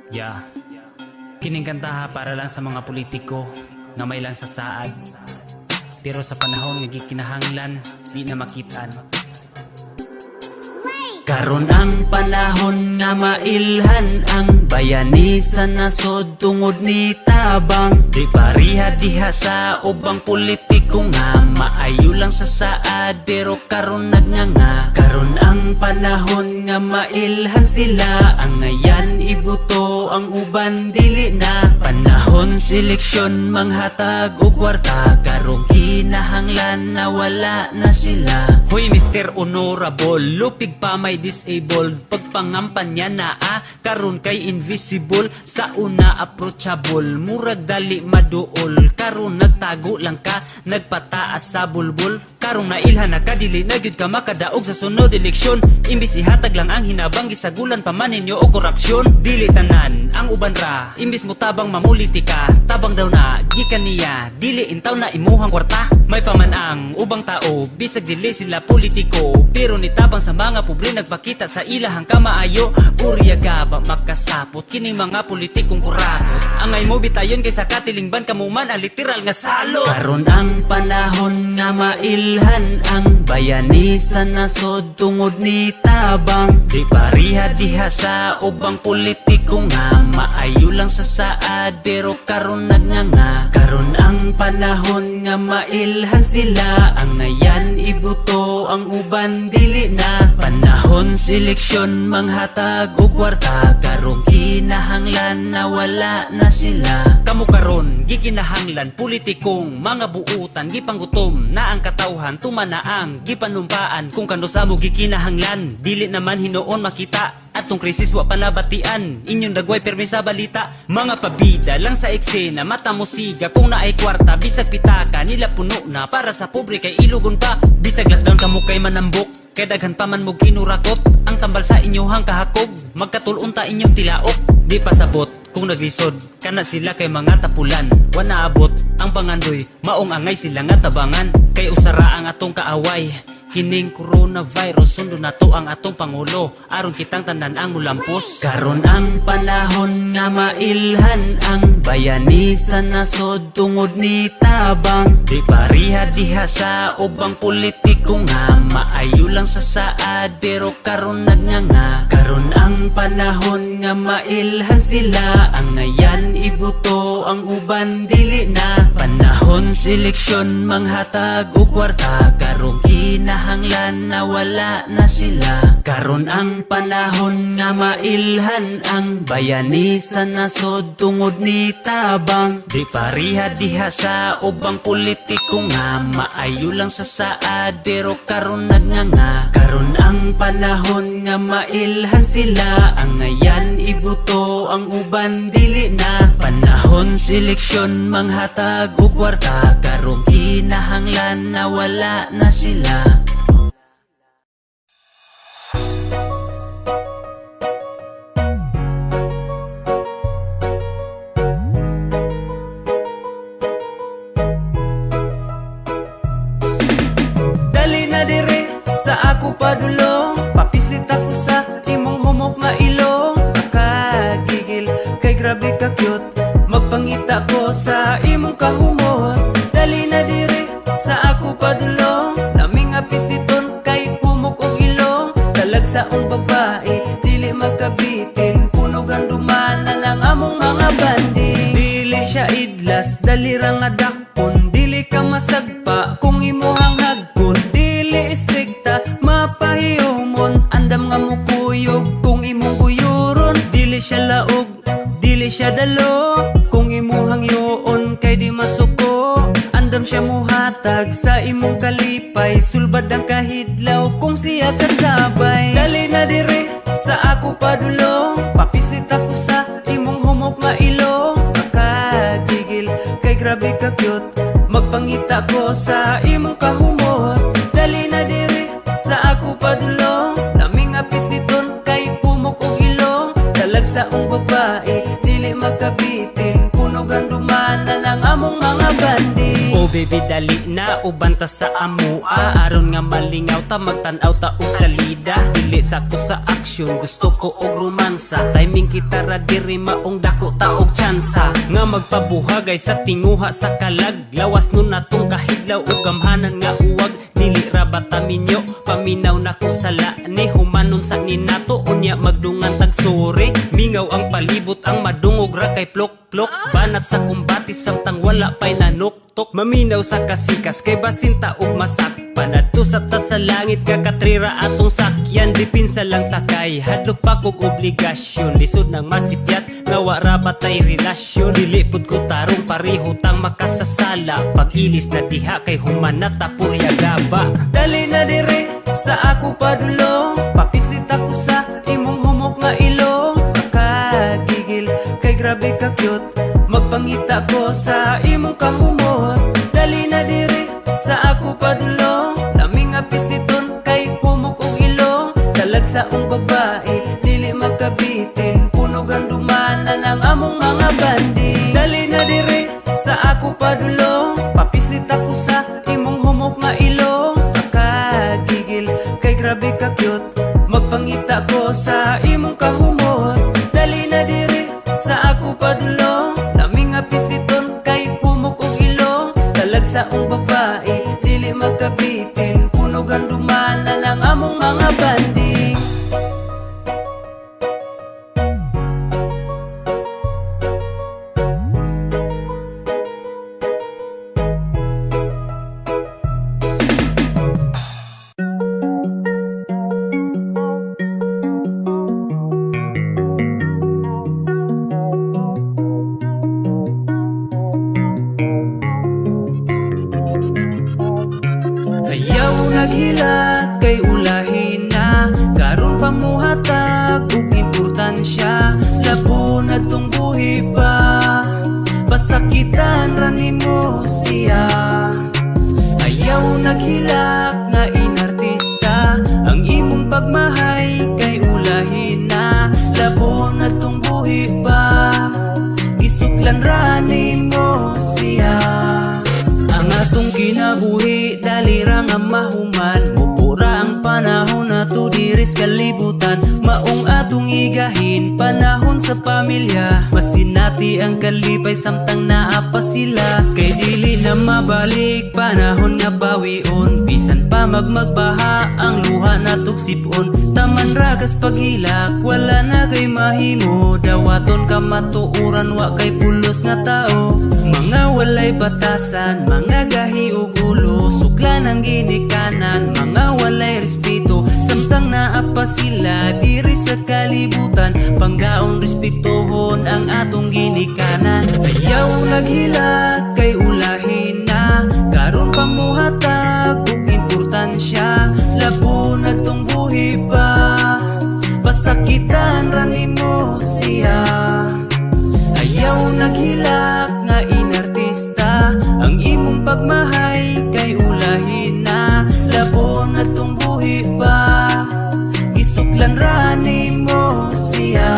Yeah. Kining kantaha para lang sa mga politiko nga may lang sa saad, pero sa panahon nga gikinahanglan di na makitaan. Karon ang panahon nga mailhan ang bayani sa nasod tungod ni tabang. Di pariha diha sa ubang politiko nga maayo lang sa saad pero karon nagnganga. Karon ang panahon nga mailhan sila, ang ngayan ibuto ang uban dili na. Panahon seleksyon manghatag og kwarta, karong kinahanglan na wala na sila. Hoy Mr. Honorable, lupig pa may disabled pagpangampanya na karon kay invisible sa una approachable murag dali maduol karon nagtago lang ka nagpataas sa bulbul karong nailhan na kadili na gyud ka makadaog sa sunod eleksyon imbis ihatag lang ang hinabang gisagulan pa man ninyo og korupsyon dili tanan ang uban ra imbis mo tabang mamulitika tabang daw na gikan niya dili intaw na imuhang kwarta may paman ang ubang tao bisag dili sila politiko pero nitabang sa mga pobre nagpakita sa ilahang kamaayo uryaga ba makasapot kining mga politikong kurakot angay mo bitayon kaysa katilingban kamuman ang literal nga salo karon ang panahon nga mailhan ang bayani sa nasod tungod ni tabang di pariha diha sa ubang politiko nga maayo lang sa saad pero karon nagnganga karon ang panahon nga mailhan sila ang ngayan ibuto ang uban dili na panahon seleksyon manghatag og kwarta karong kinahanglan na wala na sila kamo karon gikinahanglan politikong mga buutan gipanggutom na ang katawhan tumana ang gipanumpaan kung kano sa mo gikinahanglan dili naman hinuon makita atong krisis wa panabatian inyong dagway permi sa balita mga pabida lang sa eksena mata mo siga kung naay kwarta bisag pitaka nila puno na para sa pobre kay ilugon pa bisag lockdown kamo kay manambok kay daghan pa man mo ginurakot ang tambal sa inyohang kahakog magkatulunta inyong tilaok di pasabot kung naglisod kana sila kay mga tapulan wana abot ang pangandoy maong angay sila nga tabangan kay usara ang atong kaaway kining coronavirus sundo na to ang atong pangulo aron kitang tanan ang mulampos karon ang panahon nga mailhan ang bayani sa nasod tungod ni tabang di pariha diha sa ubang politiko nga maayo lang sa saad pero karon nagnganga karon ang panahon nga mailhan sila ang ngayan ibuto ang uban dili na panahon seleksyon manghatag og kwarta karong kinahanglan na wala na sila karon ang panahon nga mailhan ang bayani sa nasod tungod ni tabang di pariha diha sa ubang politiko nga maayo lang sa saad pero karon nagnganga karon ang panahon nga mailhan sila ang ngayan ibuto ang uban dili na panahon seleksyon manghatag og kwarta karong kinahanglan na wala na sila dali na dire sa ako padulong papislit ako sa imong humok nga ilong makagigil kay grabe ka cute magpangita ko sa imong kahumot dali na dire sa ako padulong laming apisliton kay humok og ilong dalag sa ong babae dili magkabitin puno gandumanan ang among mga bandi dili siya idlas dali ra nga dakpon dili ka masagpa kung imuhang hagkon dili istrikta mapahiyomon andam nga mukuyog kung imong buyuron dili siya laog dili siya dalo kung imuhang yoon kay di masuko andam siya muhatag sa imong kalipay sulbad ang kahidlaw kung siya kasabay dali na dire sa ako padulong papislit ako sa imong humok nga ilong makagigil kay grabe ka cute magpangita ko sa imong kahumot dali na dire sa ako padulong laming apisliton kay humok og ilong dalag sa ong babae dili magkabitin puno gandumanan ang among mga bandi oh baby dali na ubanta sa amua aron nga malingaw ta magtan-aw ta og salida dili sa ko sa aksyon gusto ko og romansa timing kita ra diri maong dako ta og tsansa nga magpabuhagay sa tinguha sa kalag lawas nun natong kahidlaw ug gamhanan nga uwag dili ra bataminyo paminaw na ko sala ni humanon sa ninato unya magdungan tag sore mingaw ang palibot ang madungog ra kay plok plok banat sa kumbati samtang wala pay nanok tutok maminaw sa kasikas kay basinta ug masakpan adto sa taas sa langit kakatrira atong sakyan dipinsa lang takay hadlok pa kog obligasyon lisod nang masipyat nga wa ra batay relasyon dili pud ko tarong pareho tang makasasala pag ilis na diha kay human na tapurya gaba dali na dire sa ako padulong papislit ako sa imong humok nga ilong makagigil kay grabe ka cute magpangita ko sa imong kahumot dali na dire sa ako padulong laming nga pisliton kay humok og ilong dalag sa ong babae dili magkabitin puno gandumanan ang among mga bandi dali na dire sa ako padulong papislit ako sa imong humok nga ilong makagigil kay grabe ka cute magpangita ko sa imong kahumot dali na dire sa ako padulong laming nga pisliton kay humok og ilong dalag sa ong babae dili magkabitin puno gandumanan ang among mga bandi Ayaw naghila kay ulahin na karon pamuhatag ug importansya labo na tong buhi pa pasakitan ra nimo siya ayaw naghilak nga inartista ang imong pagmahay kay ulahin na labo na tong buhi pa isuklan ra nimo siya ang atong kinabuhi dali ra nga mahuman mupura ang panahon nato diri sa kalibutan maong atong igahin panahon sa pamilya masinati ang kalipay samtang naa pa sila kay dili na mabalik panahon nga bawion bisan pa magbaha ang luha natog sipon taman ragas paghilak wala na kay mahimo dawaton ka matuuran wa kay pulos nga tao mga walay batasan mga gahi ug ulo suklan ang ginikanan mga walay respeto samtang naa pa sila diri sa kalibutan panggaon respetuhon ang atong ginikanan ayaw naghila kay ulahin na karon pamuhatag ug importansya labo na tong buhi pa pasakitan ra nimo siya ayaw naghilak nga inartista ang imong pagmahay kay ulahin na labo na tong buhi pa isuklan ra nimo siya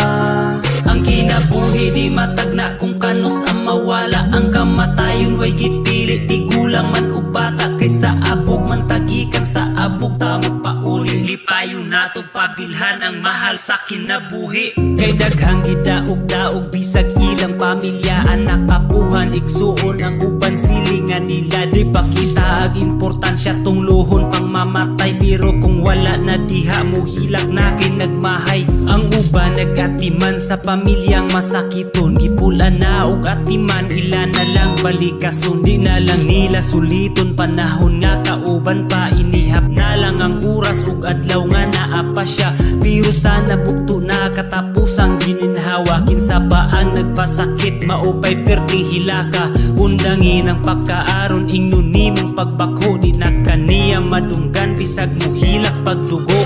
ang kinabuhi di matagna kung kanus ang mawala ang kamatayon way gipili di gulang man ug bata kaysa abog man tagikan sa abog tamo pauli lipayon natog pabilhan ang mahal sa kinabuhi kay daghang gidaog-daog bisag ilang pamilya anak apuhan igsuon ang uban silingan nila di pakita ag importansya tong luhon pang mamatay pero kung wala na diha mo hilak na kay nagmahay ang uban nagatiman sa pamilyang masakiton gipulan na og atiman ila na lang balikason di na lang nila suliton panahon nga kauban pa inihap na lang ang oras ug adlaw nga naa pa siya pero sana bugto na katapusang gininhawa kinsa pa ang nagpasakit maupay perting hilaka undangin ang pagkaaron ingnon nimong pagbako di na kaniya madunggan bisag mo hilak pagdugo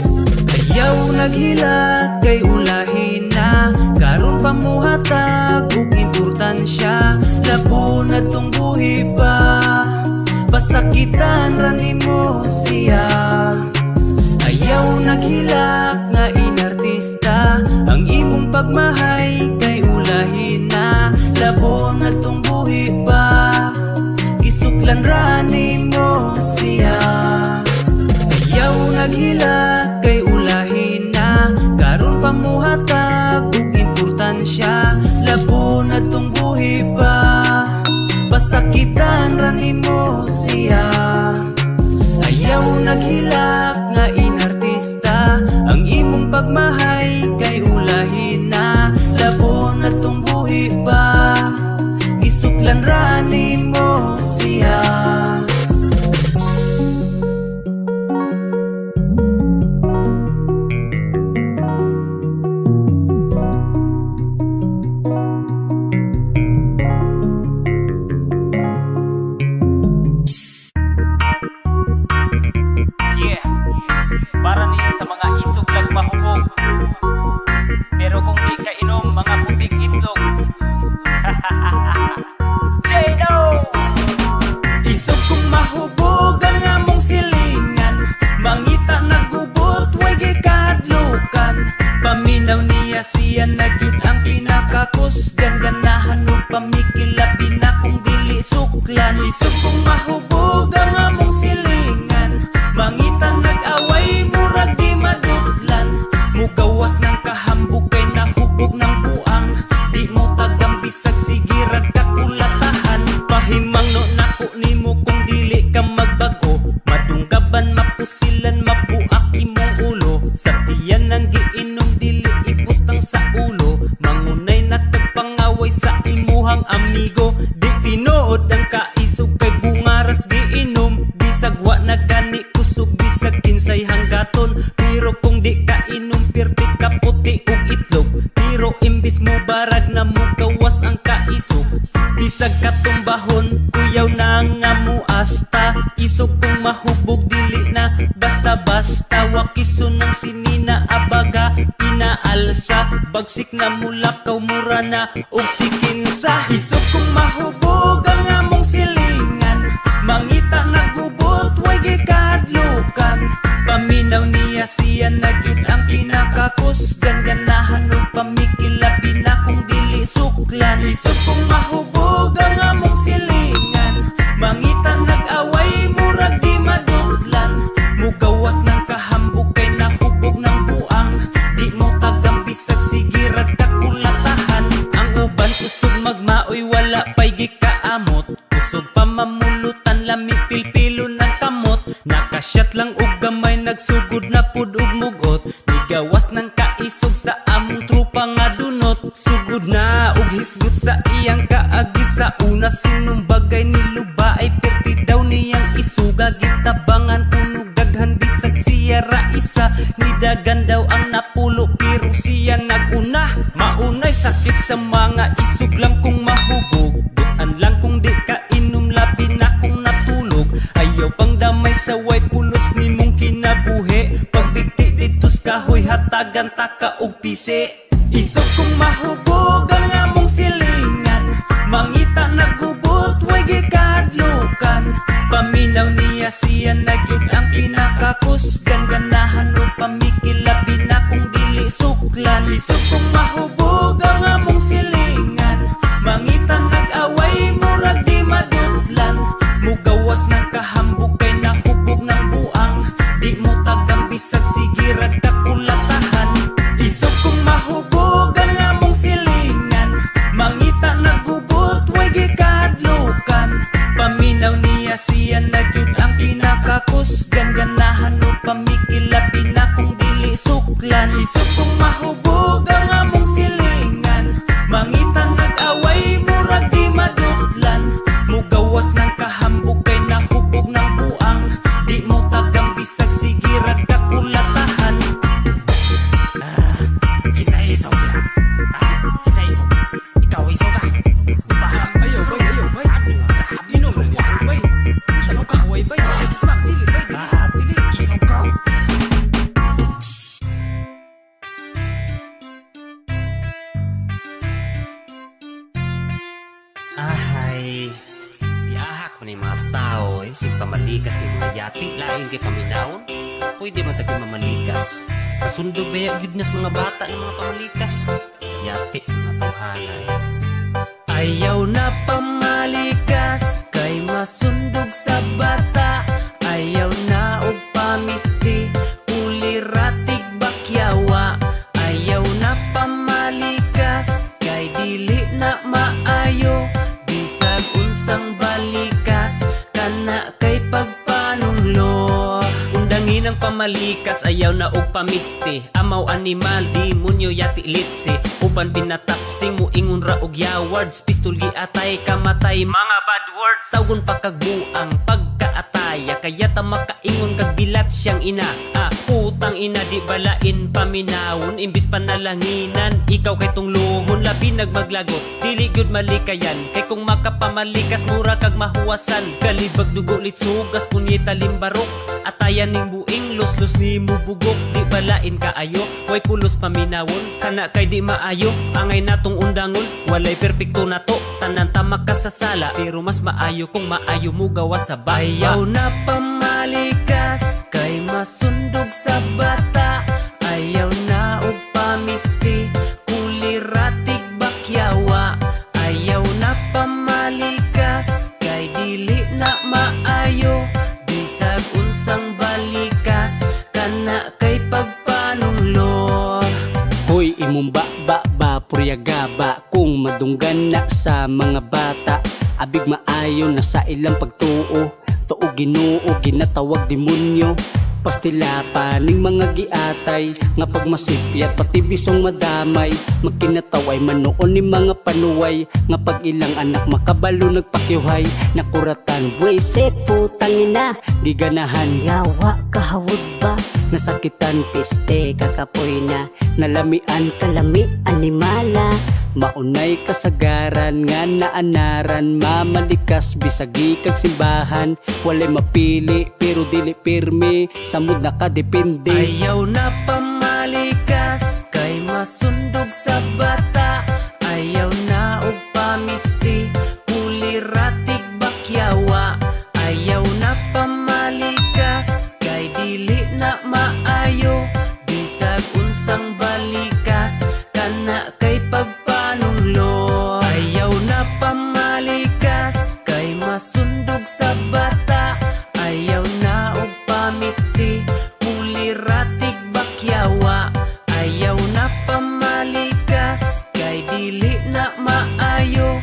ayaw naghila kay ulahin na karon pamuhatag ug importansya labo na tong buhi pa pasakitan ra nimo siya ayaw naghilak nga inartista ang imong pagmahay kay ulahin na labo na tong buhi pa isuklan ra nimo siya ayaw naghilak kay ulahin na karon pamuhatag ug importansya labo na tong buhi pa pasakitan ra nimo siya ayaw naghilak nga inartista ang imong pagmahay kay ulahin na labo na tong buhi pa isuklan ra nimo siya niya. Yeah, para ni sa mga isog lang mahubog. Pero kung di ka inom, mga putik itlog. J-No! Isog kong mahubog ang among silingan, mangita nagubot, way gikadlukan. Paminaw niya siya nagyud ang pinakakusgan, ganahan ug pamikilabi na kung dili suklan. Isog kong mahubog ang among silingan, mangita nag-away, murag di madutlan. Mugawas ng kahambog kay nahubog ng buang, di mo tagang bisag sige ragkakulatahan. Pahimang no nako nimo kung dili ka magbago, madunggaban mapusilan mabuak imong ulo. Sa tiyan ng giinom dili ibutang sa ulo, mangunay nakagpangaway sa imuhang amigo. Di tinuod ang kaisog kay bungaras giinom, bisag wa nagani kusog bisag kinsay hanggaton. Pero kung di ka inom pirti ka puti ug itlog, pero imbis mo barag na mo gawas ang kaisog. Bisag katumbahon kuyaw na nga muasta, isog kong mahubog dili na basta-basta. Wakiso ng sinina abaga pinaalsa, bagsik na mulakaw mura na og sikinsa. Isog kong mahubog ang among silingan, mangita nagubot, way gikadlukan. Paminaw niya siya nagyud ang pinakakusgan, ganahan ug pamikilabi na kung dili suklan. Isog kong mahubog ang among silingan, mangita nag-away, murag di madutlan. Mugawas ng kahambog kay nahubog ng buang, di mo tagang bisag sige ragkakulatahan. Ang uban usog magmaoy, wala pa'y gikaamot, usog pa mamulutan, lami pilpilo ng kamot. Nakasyat lang og gamay, nagsugod na pud og mugot, nigawas ng kaisog sa among trupa nga dunot. Sugod na og hisgot sa iyang kaagi, sa una sinumbagay niluba ay perti daw niyang isuga. Gitabangan kunog daghan bisag siya ra isa, nidagan daw ang napulo pero siya naguna. Maunay sakit sa mga isog lang kung mahubog, butan lang kung di ka inom, labi na kung natulog. Ayaw pang damay sa way pulos ni mong kinabuhi, pagbigti ditos kahoy hatagan taka og pisi. Isog kong mahubog ang among silingan, mangita nagubot, way gikadlukan. Paminaw niya siya nagyud ang pinakakusgan, ganahan ug pamikilabi na kung dili suklan. Isog kong mahubog ang among silingan, mangita nag-away, murag di madutlan. Mugawas ng kahambog kay nahubog ng buang, di mo tagang bisag sige ragkakulatahan. Isog kong mahubog ang among silingan, mangita nagubot, way gikadlukan. Paminaw niya siya nagyud ang pinakakusgan, ganahan ug pamikilabi na kung dili suklan. Isog kong mahubog ang among silingan, mangita nag-away, murag di madutlan. Mugawas ng kahambog kay nahubog ng buang, di mo tagang bisag sige ragkakulatahan. Isa-isog ka. Isa-isog. Ikaw isog ka. Ayaw bay, Inom mo bay. Isog ka. Way bay. Ismak dili bay. Dili. Isog ka. Ahay, tiyahak mo ni mga tao sig pamalikas ni mga yati, lain kay paminawon. Pwede man tayo mamalikas, kasundo baya yun nas mga bata ng mga pamalikas. Yati, matuhanay. ayaw na pamalikas, kay masundog sa bata. Ayaw na og pamisti, kuliratig bakyawa. Ayaw na pamalikas, kay dili na maayo. Bisag unsang balikas, kana kay pagpanunglo. Undangin ang makapamalikas, ayaw na og pamisti. Amaw animal, demonyo yati litsi. Uban pinatapsing mo ingon ra og yawards. Pistol giatay kamatay mga bad words. Tawgon pa kag buang pagkaataya, kaya ta makaingon kag bilat siyang ina. Utang ina di balain paminawon, imbis panalanginan ikaw kay tungluhon. Labi nagmaglagot, dili gyud malikayan, kay kung makapamalikas mura kag mahuwasan. Kalibag dugo litsugas punyeta limbarok, atayan ning buing los nimo bugok. Di balain kaayo, way pulos paminawon, kana kay di maayo. Angay natong undangon, walay perpekto na to, tanan ta makasasala. Pero mas maayo kung maayo mo gawa sa bata. Ayaw na pamalikas, kay masundog sa bata. Ayaw na og pamisti, kuliratig bakyawa. Ayaw na pamalikas, kay dili na maayo. Bisag unsang balikas, kana kay pagpanunglo. Hoy imong ba puryagaba, kung madunggan na sa mga bata. Abig maayo na sa ilang pagtuo, tuo Ginoo ginatawag demonyo. Pastila pa ning mga giatay, nga pagmasipyat pati bisong madamay. Magkinataway manoon ni mga panuway, nga pag ilang anak makabalo nagpakyuhay. Nakuratan buwisit putang ina, giganahan yawa kahawod ba. Nasakitan piste kakapoy na, nalamian kalami animala. Maunay kasagaran nga naanaran, mamalikas bisagi kag simbahan. Walay mapili pero dili pirmi, samud nakadepende. Ayaw na pamalikas, kay masundog sa bata. Ayaw na og pamisti, kuliratig bakyawa. Ayaw na pamalikas, kay dili na maayo. Bisag unsang balikas, kana kay pagpanunglo. Ayaw na pamalikas, kay masundog sa bata. Ayaw na og pamisti, kuliratig bakyawa. Ayaw na pamalikas, kay dili na maayo.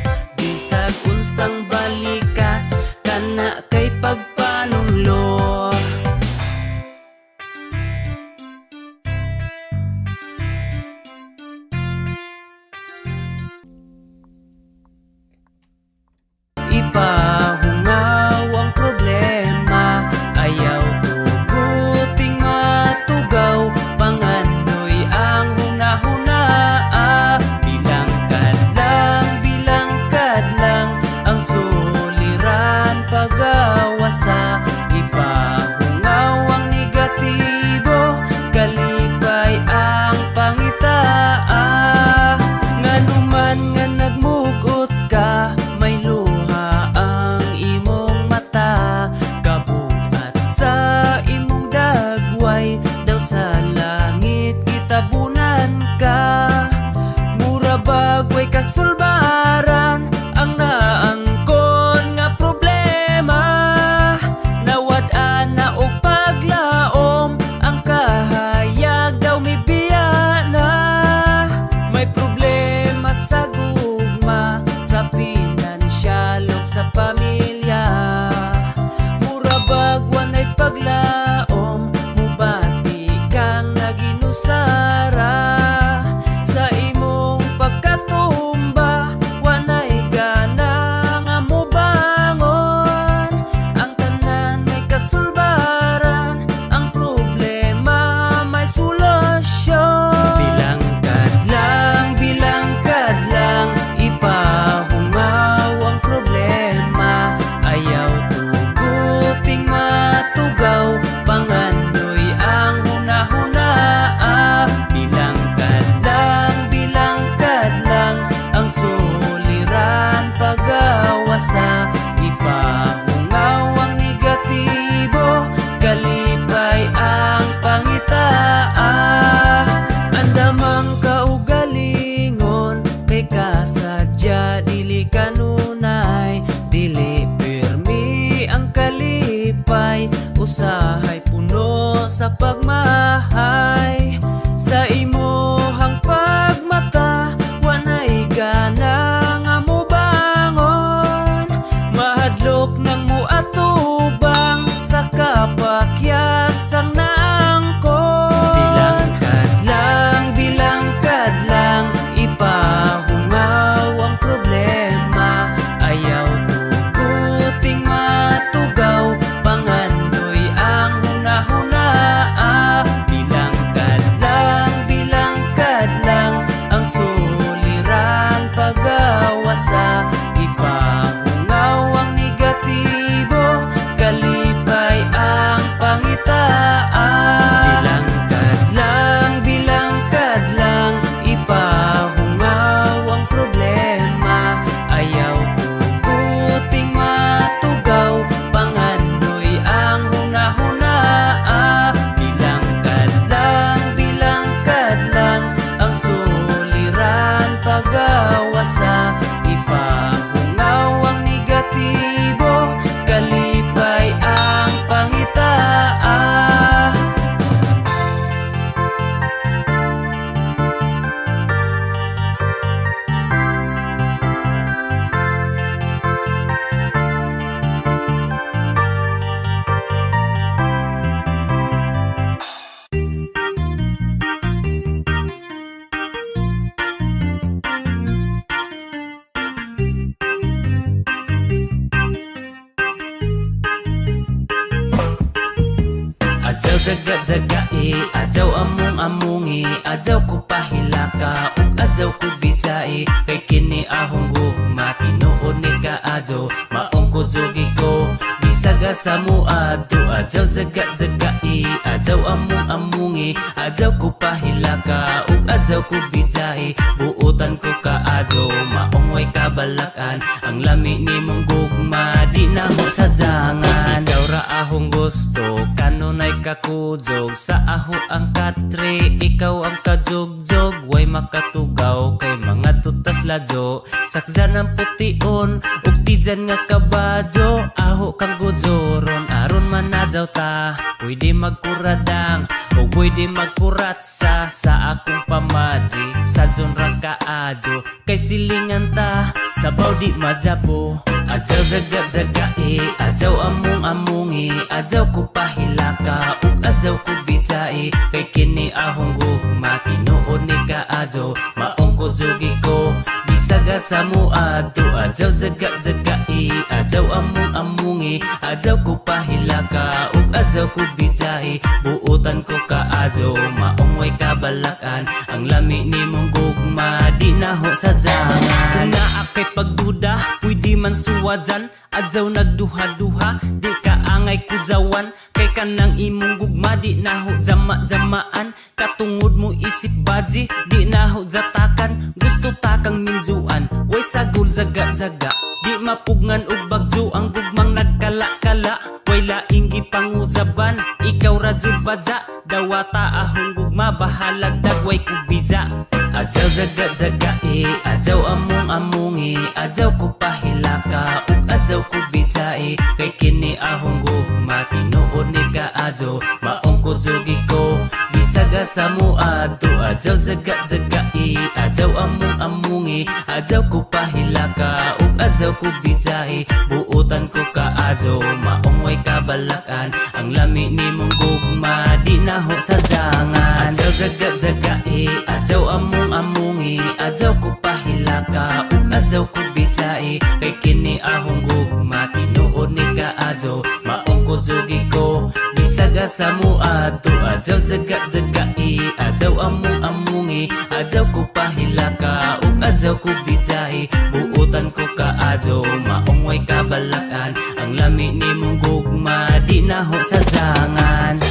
zaga-zagai, adyaw among amungi, adyaw ko pahilaka, ug adyaw ko bijai, kay kini ahong gugma, tinuod ni kaadyo, maong ko jogi ko, bisaga sa muadto, adyaw zaga-zagai, adyaw among amungi, adyaw ko pahilaka, ug adyaw ko bijai, buutan ko kaadyo, maong way kabalakan, ang lami ni mong gugma, di na ho sadyangan. Ikaw ra ahong gusto, kanunay kakujog, sa aho ang katre, ikaw ang kajogjog, way makatugaw, kay mga tutas ladyo, sakzan ang pution, ug di dyan nga kabadyo, aho kang gujoron, aron manadyaw ta, pwede magkuradang, o pwede magkuratsa, sa akong pamaji, sa zonra kaadyo, kay silingan ta, sabaw di majabo. Adyaw zaga-zagai, adyaw among amungi, adyaw ko pahilaka, ug adyaw ko bijai, kay kini ahong gugma, tinuod ni kaadyo, maong ko jogi ko, bisaga sa muadto, adyaw zaga-zagai, adyaw among amungi, adyaw ko pahilaka, ug adyaw ko bijai, buutan ko kaadyo, maong way kabalakan, ang lami ni mong gugma, di na ho sadyangan. Kung naa kay pagduda, pwede man suwadyan, adyaw nagduha-duha, di ka angay kujawan, kay kanang imong gugma, di na ho jama-jamaan, katungod mo isip baji, di na ho jatakan, gusto takang minjuan, way sagol zaga-zaga, di mapugngan og bagyo, ang gugmang nagkala-kala, way laing gipangujaban, ikaw ra jud badya, dawata ahong gugma, bahalag dagway kubija. Adyaw zaga-zagai, adyaw among amungi, adyaw ko pahilaka, ug adyaw ko bijai, kay kini ahong gugma, tinuod ni kaadyo, maong ko jogi ko, bisaga sa muadto, adyaw zaga-zagai, adyaw among amungi, adyaw ko pahilaka, ug adyaw ko bijai, buutan ko kaadyo, maong way kabalakan, ang lami ni mong gugma, di na ho sadyangan. Adyaw zaga-zagai, adyaw among amungi, adyaw ko pahilaka, ug adyaw ko bijai, kay kini ahong gugma, tinuod ni kaadyo, maong ko jogi ko, bisaga sa muadto, adyaw zaga-zagai, adyaw among amungi, adyaw ko pahilaka, ug adyaw ko bijai, buutan ko kaadyo, maong way kabalakan, ang lami ni mong gugma, di na ho sadyangan.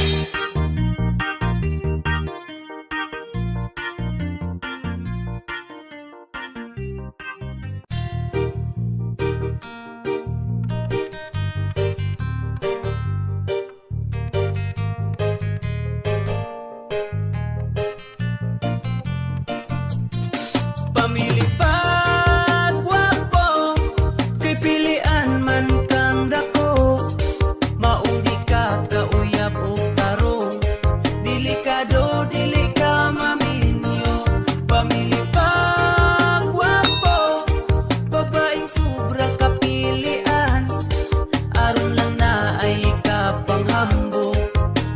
Pamili pag gwapo, kay pilian man kang dako, maong di ka kauyab o tarong, delikado dili ka maminyo. Pamili pag gwapo, babaeng sobra kapilian, aron lang na ay kapanghambog,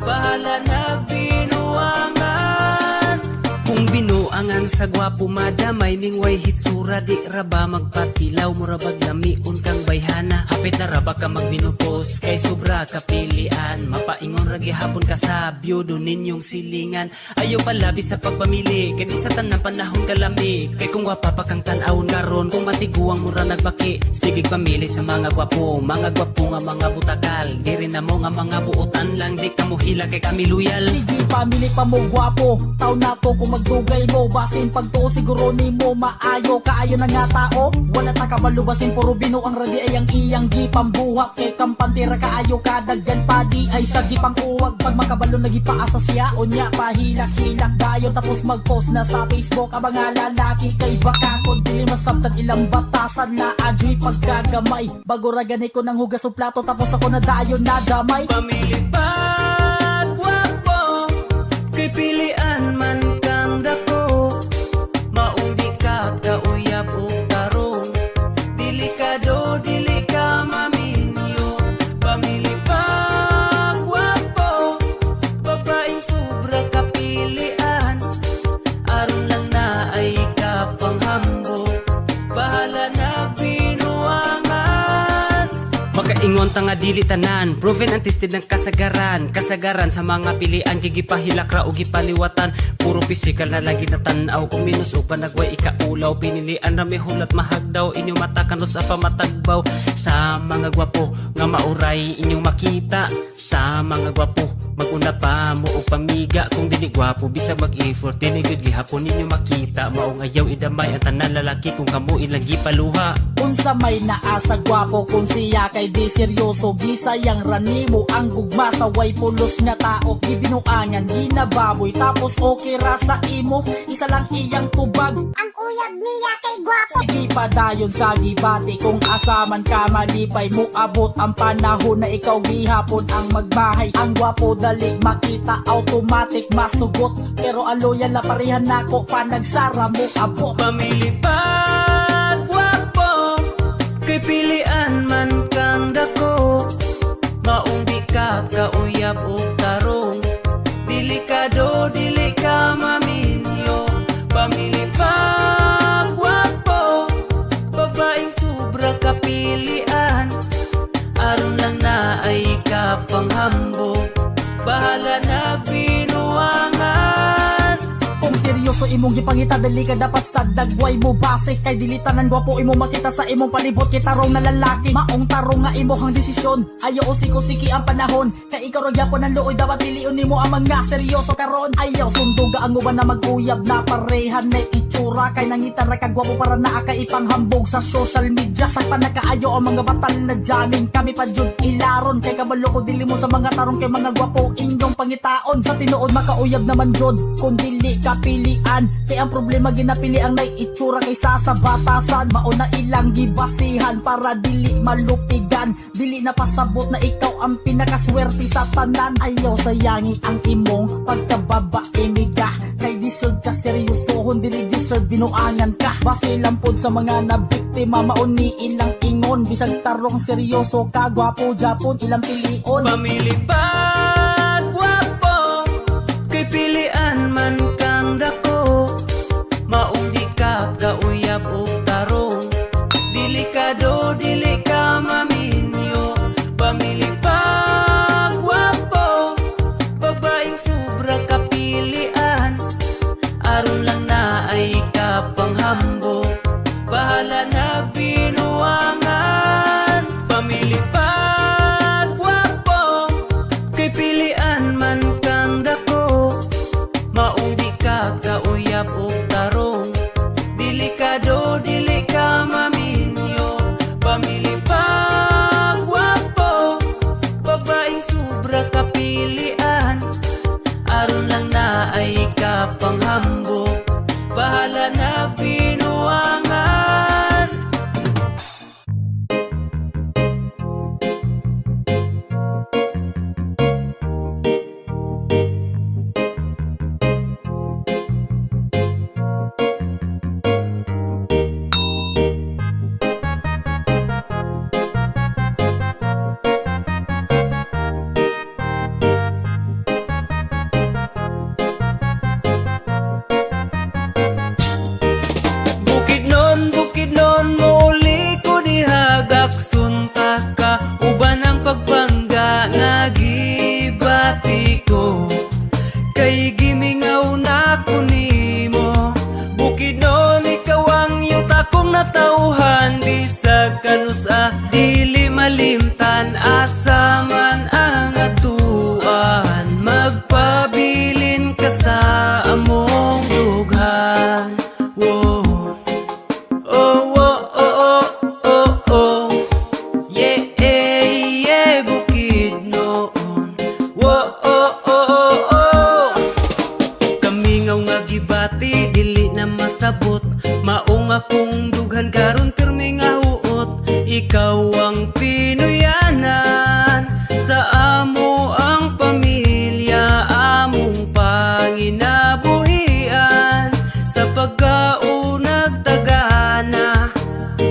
bahala na binuangan. Kung binuangan sa gwapo madamay, mingway hitsura, di raba magpatilaw, murabag lamiun kang bayhana, hapit na raba ka magbinupos, kay sobra kapilian, mapaingon ragi hapon ka sa byudo ninyong silingan. Ayaw palabi sa pagpamili, kay di sa tanang panahon kalami, kay kung gwapa pa kang tanawon karon, kung matiguang mura nagbaki, sige pamili sa mga gwapo nga mga butakal, di rin na mo nga mga buotan lang, di ka mo hila kay kami loyal. Sige pamili pa mo gwapo, taw na to kung magdugay mo, basin pagtuo siguro ni mo maayo, kaayo na nga tao, wala ta ka malubasin, puro bino ang radi ay ang iyang gipambuhak, kay kampantira kaayo kadaggan pa di ay siya gipang uwag, pag makabalo nagipaasa siya, o niya pahilak-hilak dayon, tapos mag-post na sa Facebook, ang mga lalaki kay baka kung dili masabtan ilang batasan na adyo'y pagkagamay, bago ragani ko ng hugas o plato, tapos ako na dayon na damay. Pamili pag gwapo, kay pilian man kang dako, maong di ka kauyab o tarong, delikado dili ka maminyo. Pamili pag gwapo, babaeng sobra kapilian, aron lang na ay kapanghambog, bahala na binuangan. Makaingon ta nga dili tanan, proven and tested ng kasagaran. Kasagaran sa mga pilian, gigipahilak ra o gipaliwatan. Puro physical na lagi natanaw, kung minus o panagway ikaulaw. Pinilian na may hulat mahagdaw, inyong mata kanos apa matagbaw. Sa mga gwapo nga mauray inyong makita. Sa mga gwapo maguna pa mo o pamiga. Kung dili gwapo bisag mag-effort, dili gud gihapon ninyo makita. Maong ayaw idamay ang tanan lalaki kung kamo ilang gipaluha. Unsa may naasa gwapo kung siya kay di seryoso, gisayang ranimo ang gugma sa way pulos nga tao. Gibinuangan, ginababoy, tapos okay ra sa imo. Isa lang iyang tubag, Ang uyab niya kay gwapo. di pa dayon sa gibati. Kung asaman ka malipay mo, abot ang panahon na ikaw gihapon ang magbahay. Ang gwapo dali makita, automatic masugot. Pero ang loyal na parehan nako, panagsara mo abot. Pamili pa gwapo, kay pilian man kang dako. Maong di ka kauyab o tarong, delikado dili ka maminyo. Pamili pa gwapo, babaeng sobra kapilian. Aron lang na ay kapanghambog, bahala na binuangan. Kung seryoso imong gipangita, dali ka dapat sa dagway mo base. Kay dilitanan gwapo imo makita sa imong palibot. Kita raw na lalaki, maong tarong nga imo hang desisyon. Ayaw usiko-siki ang panahon, kay ikaw raw gyapon ang luoy. Dapat piliun nimo ang mga seryoso karon. Ayaw sunduga ang uban na mag-uyab na parehan na itsura. Kay nangitan ra ka gwapo para naa ka ipanghambog sa social media. Sakpan na kaayo ang mga batal na jamming, kami pa jud ilaron. Kay kabalo ko dili mo sa mga tarong, kay mga gwapo inyong pangitaon. Sa tinuod makauyab naman jud kung dili ka pilian. Kay ang problema ginapili ang nay itsura kaysa sa batasan. Mauna ilang gibasihan para dili malupigan. Dili na pasabot na ikaw ang pinakaswerte sa tanan. Ayaw sayangi ang imong pagkababae miga. Kay deserve ka seryosohon, dili deserve binuangan ka. Base lang pod sa mga nabiktima, mauni ilang ingon. Bisag tarong seryoso ka, gwapo japon ilang pilion. Pamili pa gwapo, kay pilian man kang dako. Maong di ka kauyab o tarong, delikado dili ka maminyo. Pamili pa gwapo, babaeng sobra kapilian. Aron lang na ay kapanghambog, bahala na binuangan. Pamili pa gwapo, kay pilian man kang dako. Maong di ka kauyab o tarong, delikado dili ka maminyo. Pamili pa gwapo, babaeng sobra kapilian. Aron lang na ay kapanghambog, bahala na binuangan. Bukid nun, muli ko dihagak sunta ka. Uban ang pagbangga nga gibati ko, kay gimingaw na ko nimo. Bukid nun, ikaw ang yuta kong natauhan. Bisag kanusa, dili malimtan, asa man ang atuan. Magpabilin ka sa among dughan. Whoa. Oh, oh, oh, oh, oh, oh. Yeah, yeah, bukid noon. Whoa, oh, oh, oh, oh. Kamingaw nga gibati, dili na masabot. Maong akong dughan karon pirmi nga huot. Ikaw ang pinuyanan, sa amo ang pamilya, among panginabuhian. Sa pagkaunag tagana,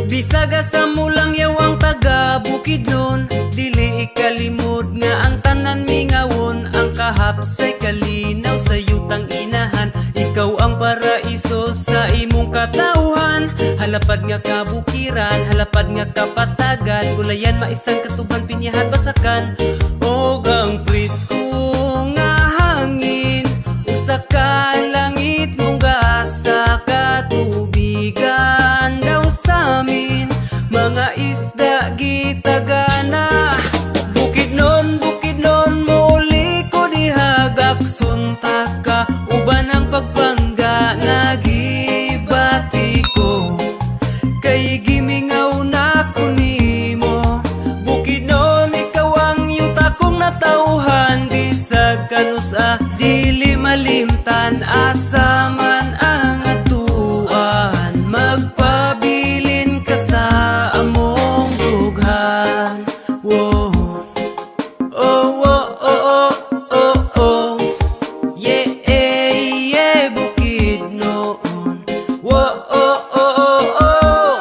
bisaga sa mulang yawang taga bukid nun. Dili ikalimod nga ang tanan mingawon. Ang kahapsay kalinaw sa yutang inahan. Ikaw ang paraiso sa imong katawhan. Halapad nga kabuki kabahiran, halapad nga kapatagan, gulayan maisang katuban pinyahan basakan. Og ang prisko nga hangin, usa ka langit mong gaasa katubigan daw samin, mga isda gitagana. Bukid non muli ko dihagak sunta ka, uban ang pagbangga nga gibati ko, kay gimingaw na ko nimo. Bukid non ikaw ang yuta kong natauhan, bisag kanusa dili malimtan, asa man ang atuan, magpabilin ka sa among dughan. Whoa. Oh, oh, oh, oh, oh, oh. Yeah, yeah, bukid noon. Whoa, oh, oh, oh, oh.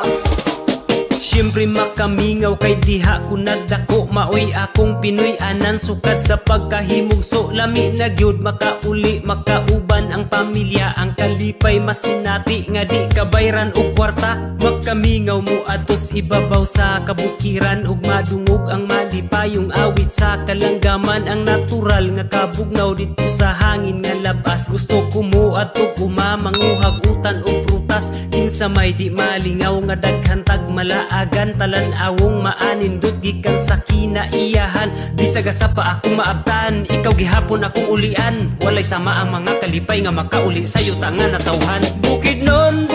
Siyempre makamingaw kay diha ko nagdako, maoy akong Pinoy anan sukad sa pagkahimugso, lami na gyud makauli makauban ang pamilya, ang kalipay masinati nga di kabayran og kwarta. Makamingaw mo atos ibabaw sa kabukiran, ug madungog ang malipayong awit sa kalanggaman, ang natural nga kabugnaw dito sa hangin nga labas. Gusto ko mo ato kumamanguhag utan o prutas, kinsa may di malingaw nga daghan tag malaagan, talan-awong maanindot gikan sa kinaiyahan. Bisag sa pa akong maabtan, ikaw gihapon akong ulian, walay sama ang mga kalipay nga makauli sa yuta nga natawhan. Bukid non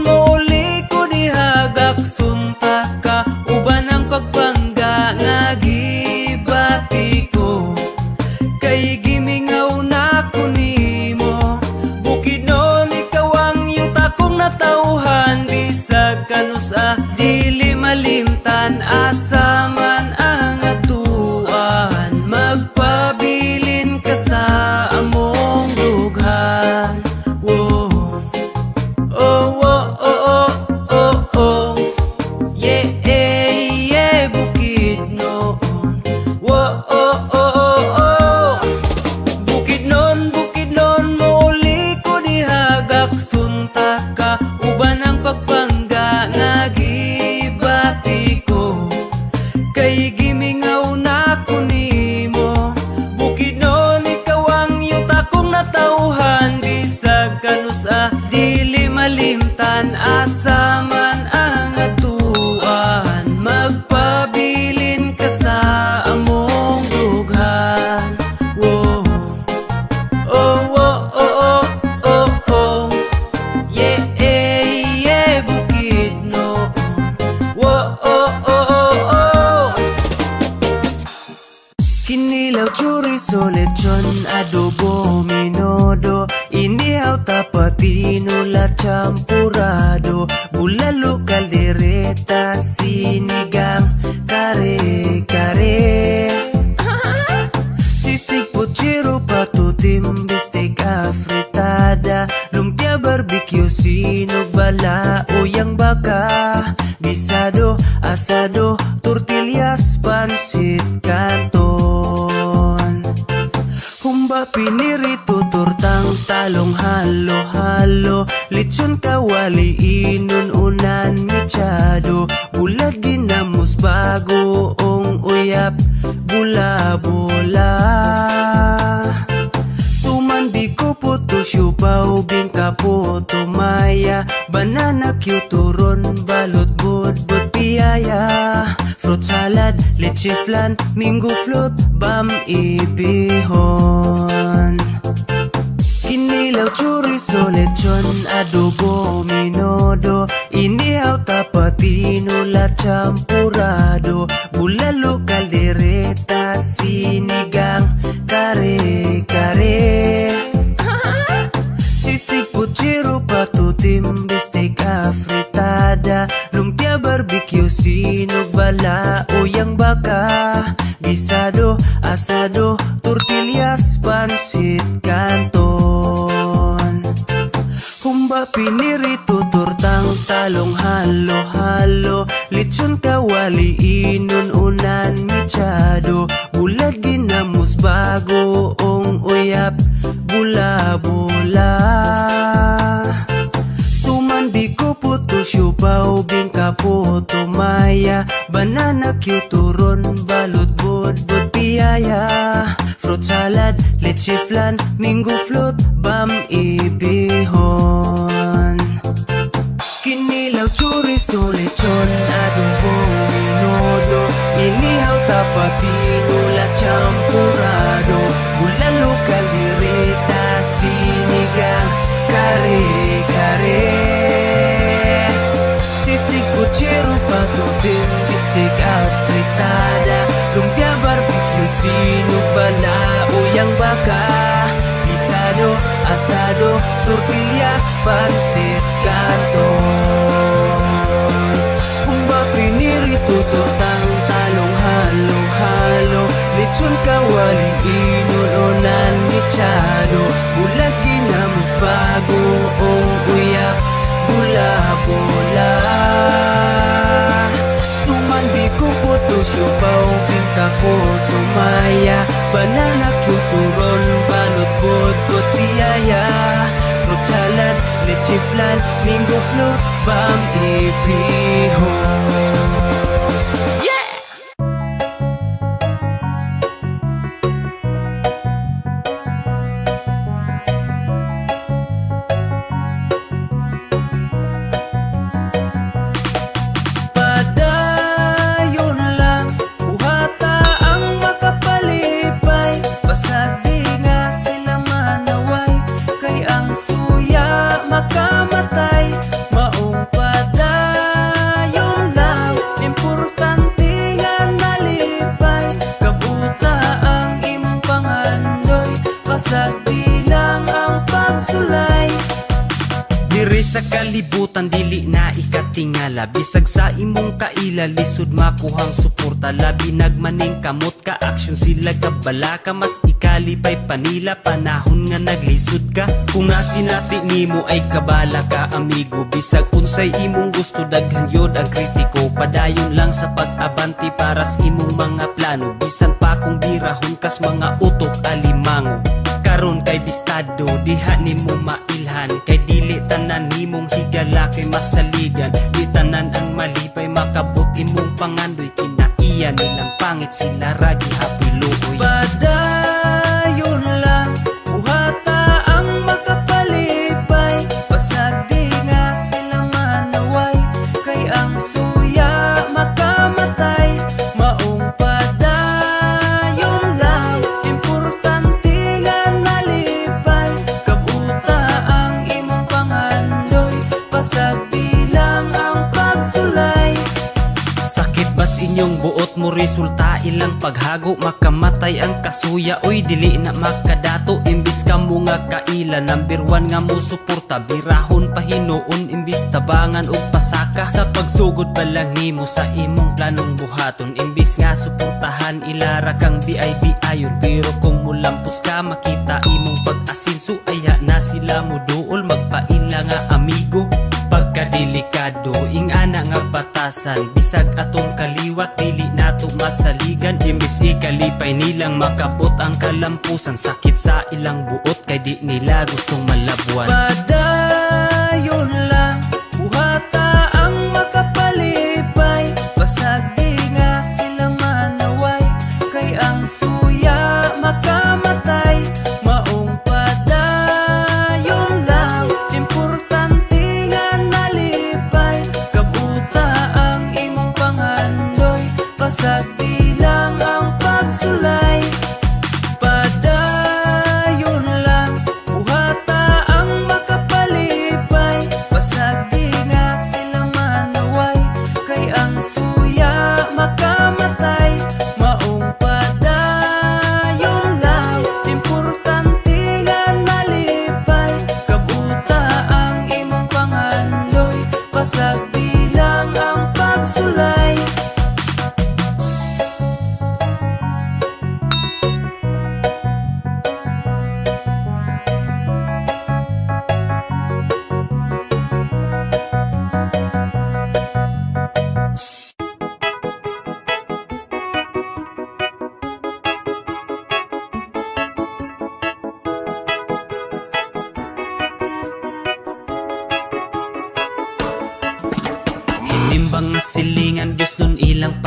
muli ko dihagak sunta ka, uban ang pagbangga nga gibati ko, kay gimingaw na ko nimo. Bukid non ikaw ang yuta kong natauhan, bisag kanusa dili malimtan, asa man ang atuan, magpabilin ka sa among dughan. Whoa. Oh, oh, oh, oh, oh, oh. Yeah, yeah, bukid noon. Whoa, oh, oh, oh, oh. Bukid noon muli ko dihagak sunta ka, uban ang pagbangga nga gibati ko, kay gimingaw na ko nimo. Bukid noon ikaw ang yuta kong natauhan, bisag kanusa dili malimtan, asa man ang atuan, magpabilin ka sa among dughan. Whoa. Oh, oh, oh, oh, oh, oh. Yeah, yeah, bukid noon. Whoa, oh, oh, oh, oh. Kinilaw, chorizo, lechon, adobo, minodo, inihaw, tapatino, la champurado, bulalo, caldereta, sinigang, kare-kare. Sisig, puchero, patutim, bistec, afritada, lumpia, barbecue, sinog, bala, uyang baka, gisado, asado, tortillas, pansit, canton. Humba, pinirito, tortang, talong, halo-halo, lechon, kawali, inon, unan, michado, bulag, ginamos, bagoong, uyap, bula-bula. Sumandi ko puto, siupaw, bingka puto, maya, banana, turon, balot, budbud, piyaya, fruit salad, leche flan, mango float, bam, ibihon. Kinilaw, chorizo, lechon, adobo, minodo, inihaw, tapatino, la champurado, bulalo, caldereta, sinigang, kare-kare. Sisig, puchero, patutim, bistec, afritada, lumpia, barbecue, sinog, bala, uyang baka, gisado, asado, tortillas, pansit, canton. Humba, pinirito, tortang, talong, halo-halo, lechon, kawali, inon, unan, michado, bulag, ginamos, bagoong, uyap, bula-bula. Sumandi ko puto, siupa, siupaw, bingka po tumaya, banana cute turon, balot budbud piyaya, fruit salad, leche flan, mango float, bam ibihon. Kinilaw, chorizo, lechon, adobong minodo, inihaw, tapatino, la champurado, bulalo, kaldereta, sinigang, kare-kare, sisig, puchero, pato, bistec, afritada, lumpia, barbecue, sinug, balao, yang baka, guisado, asado, tortillas, pansit, canton. Humba, pinirito, tortang, talong, halo-halo, lechon, kawali, inunonan, michado, bulag, ginamos, bagoong uyap, bula-bula. Suman, biko, puto, siupaw, bingka po tumaya, banana cute turon, balot budbud piyaya, fruit salad, leche flan, mango float, bam ibihon. Padayon lang, buhata ang makapalipay, pasadi nga sila manaway, kay ang suya makamatay. Maong padayon lang, importante nga nalipay, kabuta ang imong pangandoy, pasadi lang ang pagsulay. Diri sa kalibutan dili na ikatingala, bisag sa imong kaila lisod makuhang suporta, labi nagmaning kamot ka aksyon sila kabala ka, mas ikalipay panila panahon nga naglisod ka. Kung nasinati nimo ay kabala ka amigo, bisag unsay imong gusto daghan yod ang kritiko, padayon lang sa pag-abanti para sa imong mga plano, bisan pa kung birahon kas mga utok alimango. Karon kay bistado, diha nimo mailhan, kay dili tanan nimong higala kay masaligan, di tanan ang malipay makabot imong pangandoy, kinaiya nilang pangit sila ragi hapiluoy. Padayon lang, buhata ang makapalipay, pasagi nga sila manaway, kay ang suya makamatay. Maong padayon lang, importante nga nalipay, kabuta ang imong pangandoy, pasagdi lang ang pagsulay. Sakit bas inyong buot mo resulta ilang paghago, makamatay ang kasuya, oy dili na makadato, imbis ka mo nga kaila, number 1 nga mo suporta, birahon pahinoon imbis tabangan og pasaka, sa pagsugod pa lang nimo sa imong planong buhaton, imbis nga suportahan ilara kang BIB ayon, pero kung mulampos ka makita imong pag-asinso, aya na sila mo duol magpaila nga amigo. Pagkadelikado, ingana nga batasan, bisag atong kaliwat, dili nato masaligan, imbis ikalipay nilang makabot ang kalampusan, sakit sa ilang buot kay di nila gustong malabuan. Padayon lang, buhata ang makapalipay, pasagdi nga sila manaway, kay ang suya makamatay. Maong padayon lang, importante nga nalipay, kabuta ang imong pangandoy, pasagdi lang ang pagsulay. Padayon lang, buhata ang makapalipay, pasagdi nga sila manaway, kay ang suya makamatay. Maong padayon lang, importante nga nalipay, kabuta ang imong pangandoy, pasagdi lang ang pagsulay.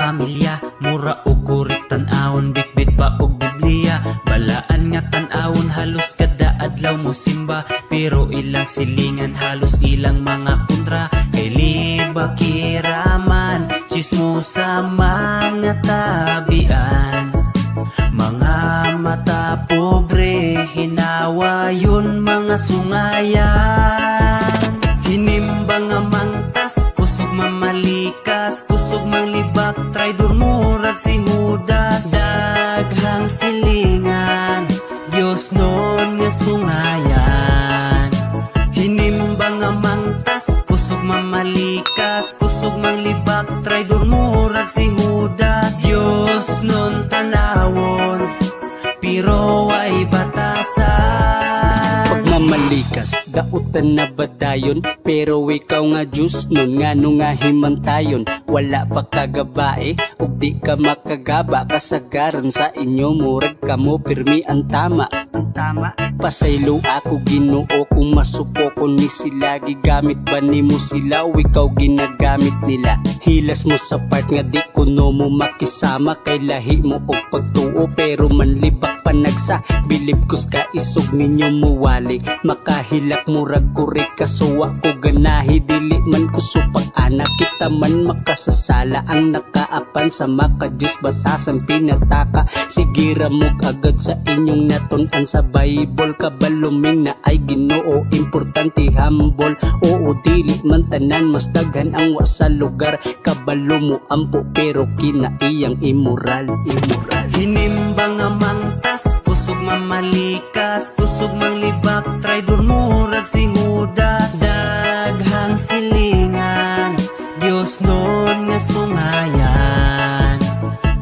pamilya, mura o kurik tan-awon, bitbit pa og Biblia. Balaan nga tan-awon, halos kada adlaw mo simba, pero ilang silingan, halos ilang mga kontra. Kay liba kiraman, chismo sa mga tabian. Mga mata pobre, hinawa yun mga sungayan. Hinimbang nga mangtas, kusog mamalikas, kusog manglibak, traidor murag si Judas. Daghang silingan, Diyos nun nga sungayan. Hinimbang nga mangtas, kusog mamalikas, kusog manglibak, traidor murag si Judas. Diyos nun tanawon, pero ay batasan. Pagmamalikas, dautan na badayon, pero ikaw nga Diyos nun, nga nung nga himantayon. Wala pa kagabae, ug di ka makagaba, kasagaran sa inyo, murag ka mo, pirmi ang tama. Pasaylo ako Ginoo, kung masuko ko ni sila, gigamit ba ni mo sila o ikaw ginagamit nila? Hilas mo sa part nga di kuno mo makisama, kay lahi mo og pagtuo, pero manlibak panagsa. Bilib kus ka isog ninyo muwali, makahilak murag kurik, kasuwa ko ganahi, dili man kusupak anak, kita man makasasala. Ang nakaapan sa maka-Diyos, batasan pinataka, sige ramog agad sa inyong natun-an sa Bible. Kabaluming na ay Ginoo, importante humble. Oo, dili man tanan, mas daghan ang wa sa lugar. Kabalo mo ampo, pero kinaiyang immoral. Hinimbang nga mangtas, kusog mamalikas, kusog manglibak, traidor murag si Judas. Daghang silingan, Diyos nun nga sungayan.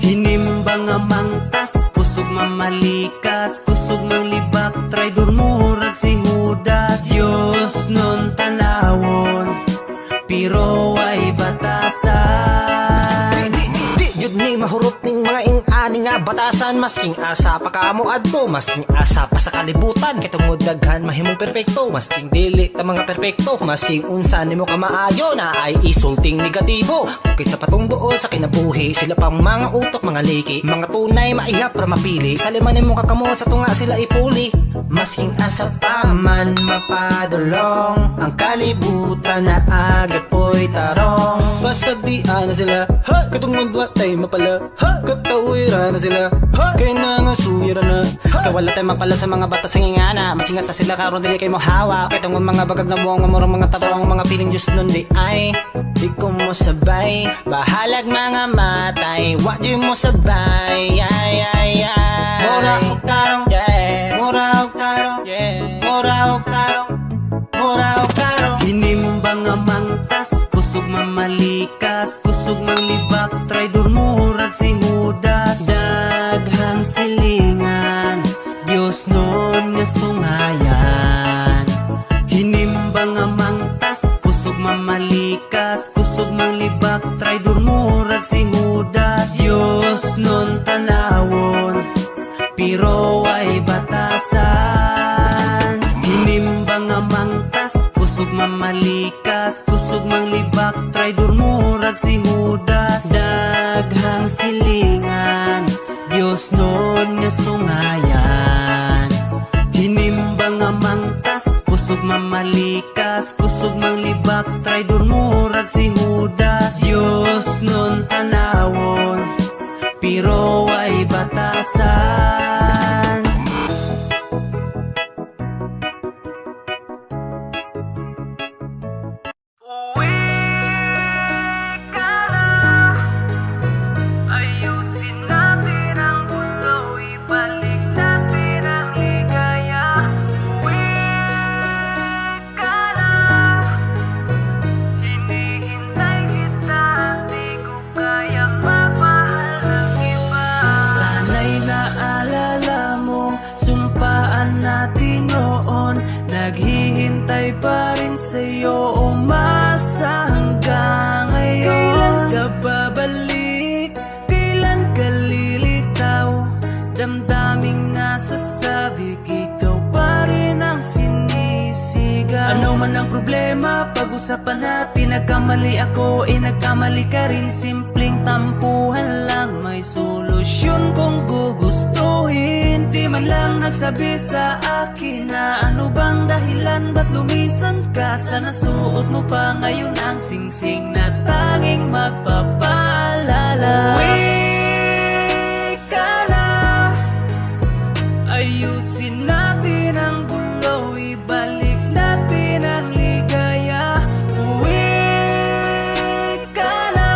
Hinimbang nga mangtas, kusog mamalikas, kusog manglibak, traidor murag si Judas. Diyos nun tanawon, pero ay batasan. Di jud ni mahurot ning mga ing-ani nga batasan, masking asa pa ka mo adto, masking asa pa sa kalibutan, kay tungod daghan mahimong perpekto, masking dili ta mga perpekto, masing unsa nimo ka maayo na ay isulting negatibo. Kit sa patong duol sa kinabuhi, sila pang mga utok, mga liki, mga tunay maihap ra mapili, sa lima nimo kakamot sa tunga sila ipuli. Masking asa pa man mapadulong, ang kalibutan na agapoy tarong. Pasabihan na sila, ha! Katungod watay mapala, ha! Katawiran na sila, ha! Kaya na nga suyira na, ha! Kaya wala tayo mapala sa mga bata sa ngingana, masinga sa sila karon dili kay mo hawa. Kaya tungod mga bagag na buwang mamurang mga tatawang mga feeling Diyos nun di ay di ko mo sabay, bahalag mga matay, wa di mo sabay, ay ay ay. Mura o karong, yeah. Mura o karong, yeah. Mura o karong, mura o karong. Hinimbang nga mangtas, kusog mamalikas, kusog manglibak, traidor murag si Judas. Daghang silingan, Diyos nun nga sungayan. Hinimbang nga mangtas, kusog mamalikas, kusog manglibak, traidor murag si Judas. Diyos nun tanawon, pero ay batasan. Hinimbang nga mangtas, kusog mamalikas, kusog manglibak, traidor murag si Judas. Daghang silingan, Diyos nun nga sungayan. Hinimbang nga mangtas, kusog mamalikas, kusog manglibak, traidor murag si Judas. Diyos nun tanawon, pero ay batasan. Ayusin natin ang gulo, ibalik natin ang ligaya. Uwi ka na, hinihintay kita, di ko kayang magmahal ng iba. Sana'y naalala mo, sumpaan natin noon, naghihintay pa rin sa'yo, umasa hanggang ngayon. Kailan ka babalik? Kailan ka lilitaw? Damdaming nasa sabik, ikaw pa rin ang sinisigaw. Ano man ang problema, pag pag-usapan natin. Nagkamali ako, nagkamali ka rin. Simpleng tampuhan lang, may solusyon kung gugustuhin. Di man lang nagsabi sa akin na ano bang dahilan, ba't lumisan ka? Sana suot mo pa ngayon ang singsing na tanging magpapaalala. Uwi ka na, ayusin natin ang gulo, ibalik natin ang ligaya. Uwi ka na,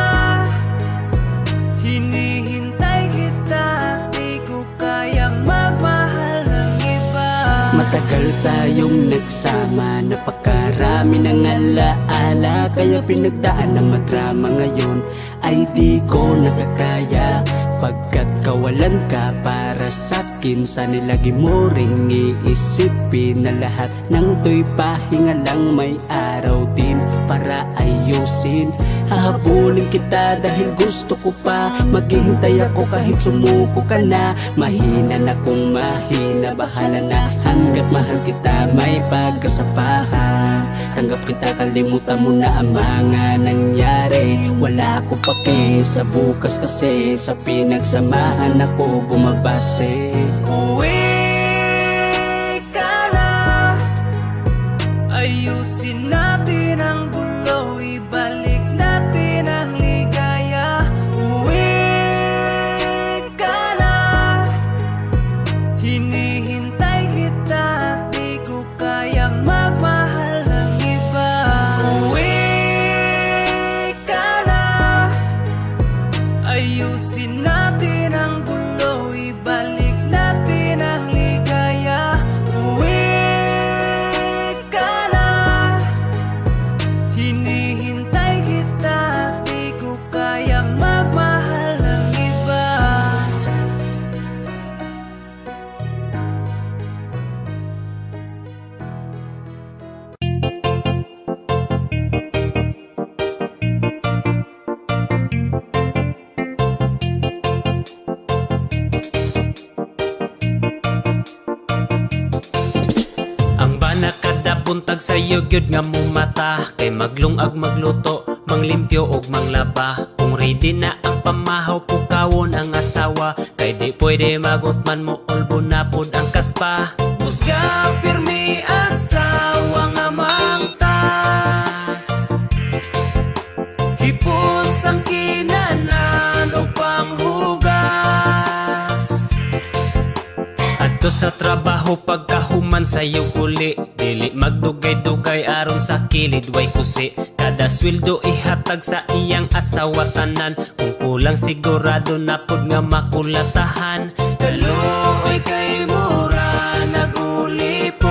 hinihintay kita, di ko kayang magmahal ng iba. Matagal tayong nagsama, napakarami ng alaala, kaya pinagdaan na madrama ngayon ay di ko nakakaya. Pagkat kawalan ka para sa'kin, sana lagi mo ring iisipin na lahat ng to'y pahinga lang, may araw din para ayusin. Hahabulin kita dahil gusto ko pa, maghihintay ako kahit sumuko ka na. Mahina na kung mahina, bahala na, hanggat mahal kita may pagkasapahan. Tanggap kita, kalimutan mo na ang mga nangyari. Wala ako pake sa bukas kasi sa pinagsamahan ako bumabase. Uwi ka na, ayusin natin ang gulo, ibalik natin ang ligaya. Uwi ka na, hinihintay kita, di ko kayang magmahal ng iba. Uwi ka na, ayusin natin ang gulo, ibalik natin ang ligaya. Uwi ka na, hinihintay kita, di ko kayang magmahal ng iba. Ang bana kada buntag sa'yo gyud nga mo mata, kay maglungag magluto, manglimpyo og manglaba. Kung ready na ang pamahaw, pukawon ang asawa, kay di pwede magutman mo ulbo na pod ang kaspa. Musga pirmi asawa nga mangtas, hipos ang kinanan o panghugas. Adto sa trabaho pagkahuman sa'yo uli, dili magdugay-dugay aron sa kilid way kusi. Kada sweldo ihatag sa iyang asawa tanan, kung kulang sigurado na pod nga makulatahan. Kaluoy kay mura nagulipon,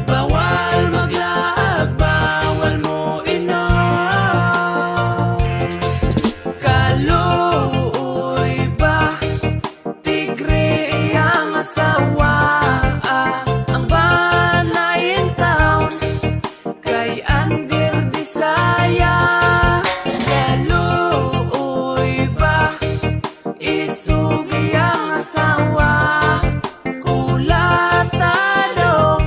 bawal maglaag, bawal mo inom. Kaluoy ba tigre ang asawa, ang banayin taon, kay Andir Disaya. Kaluoy ba isugi ang asawa, kulatado,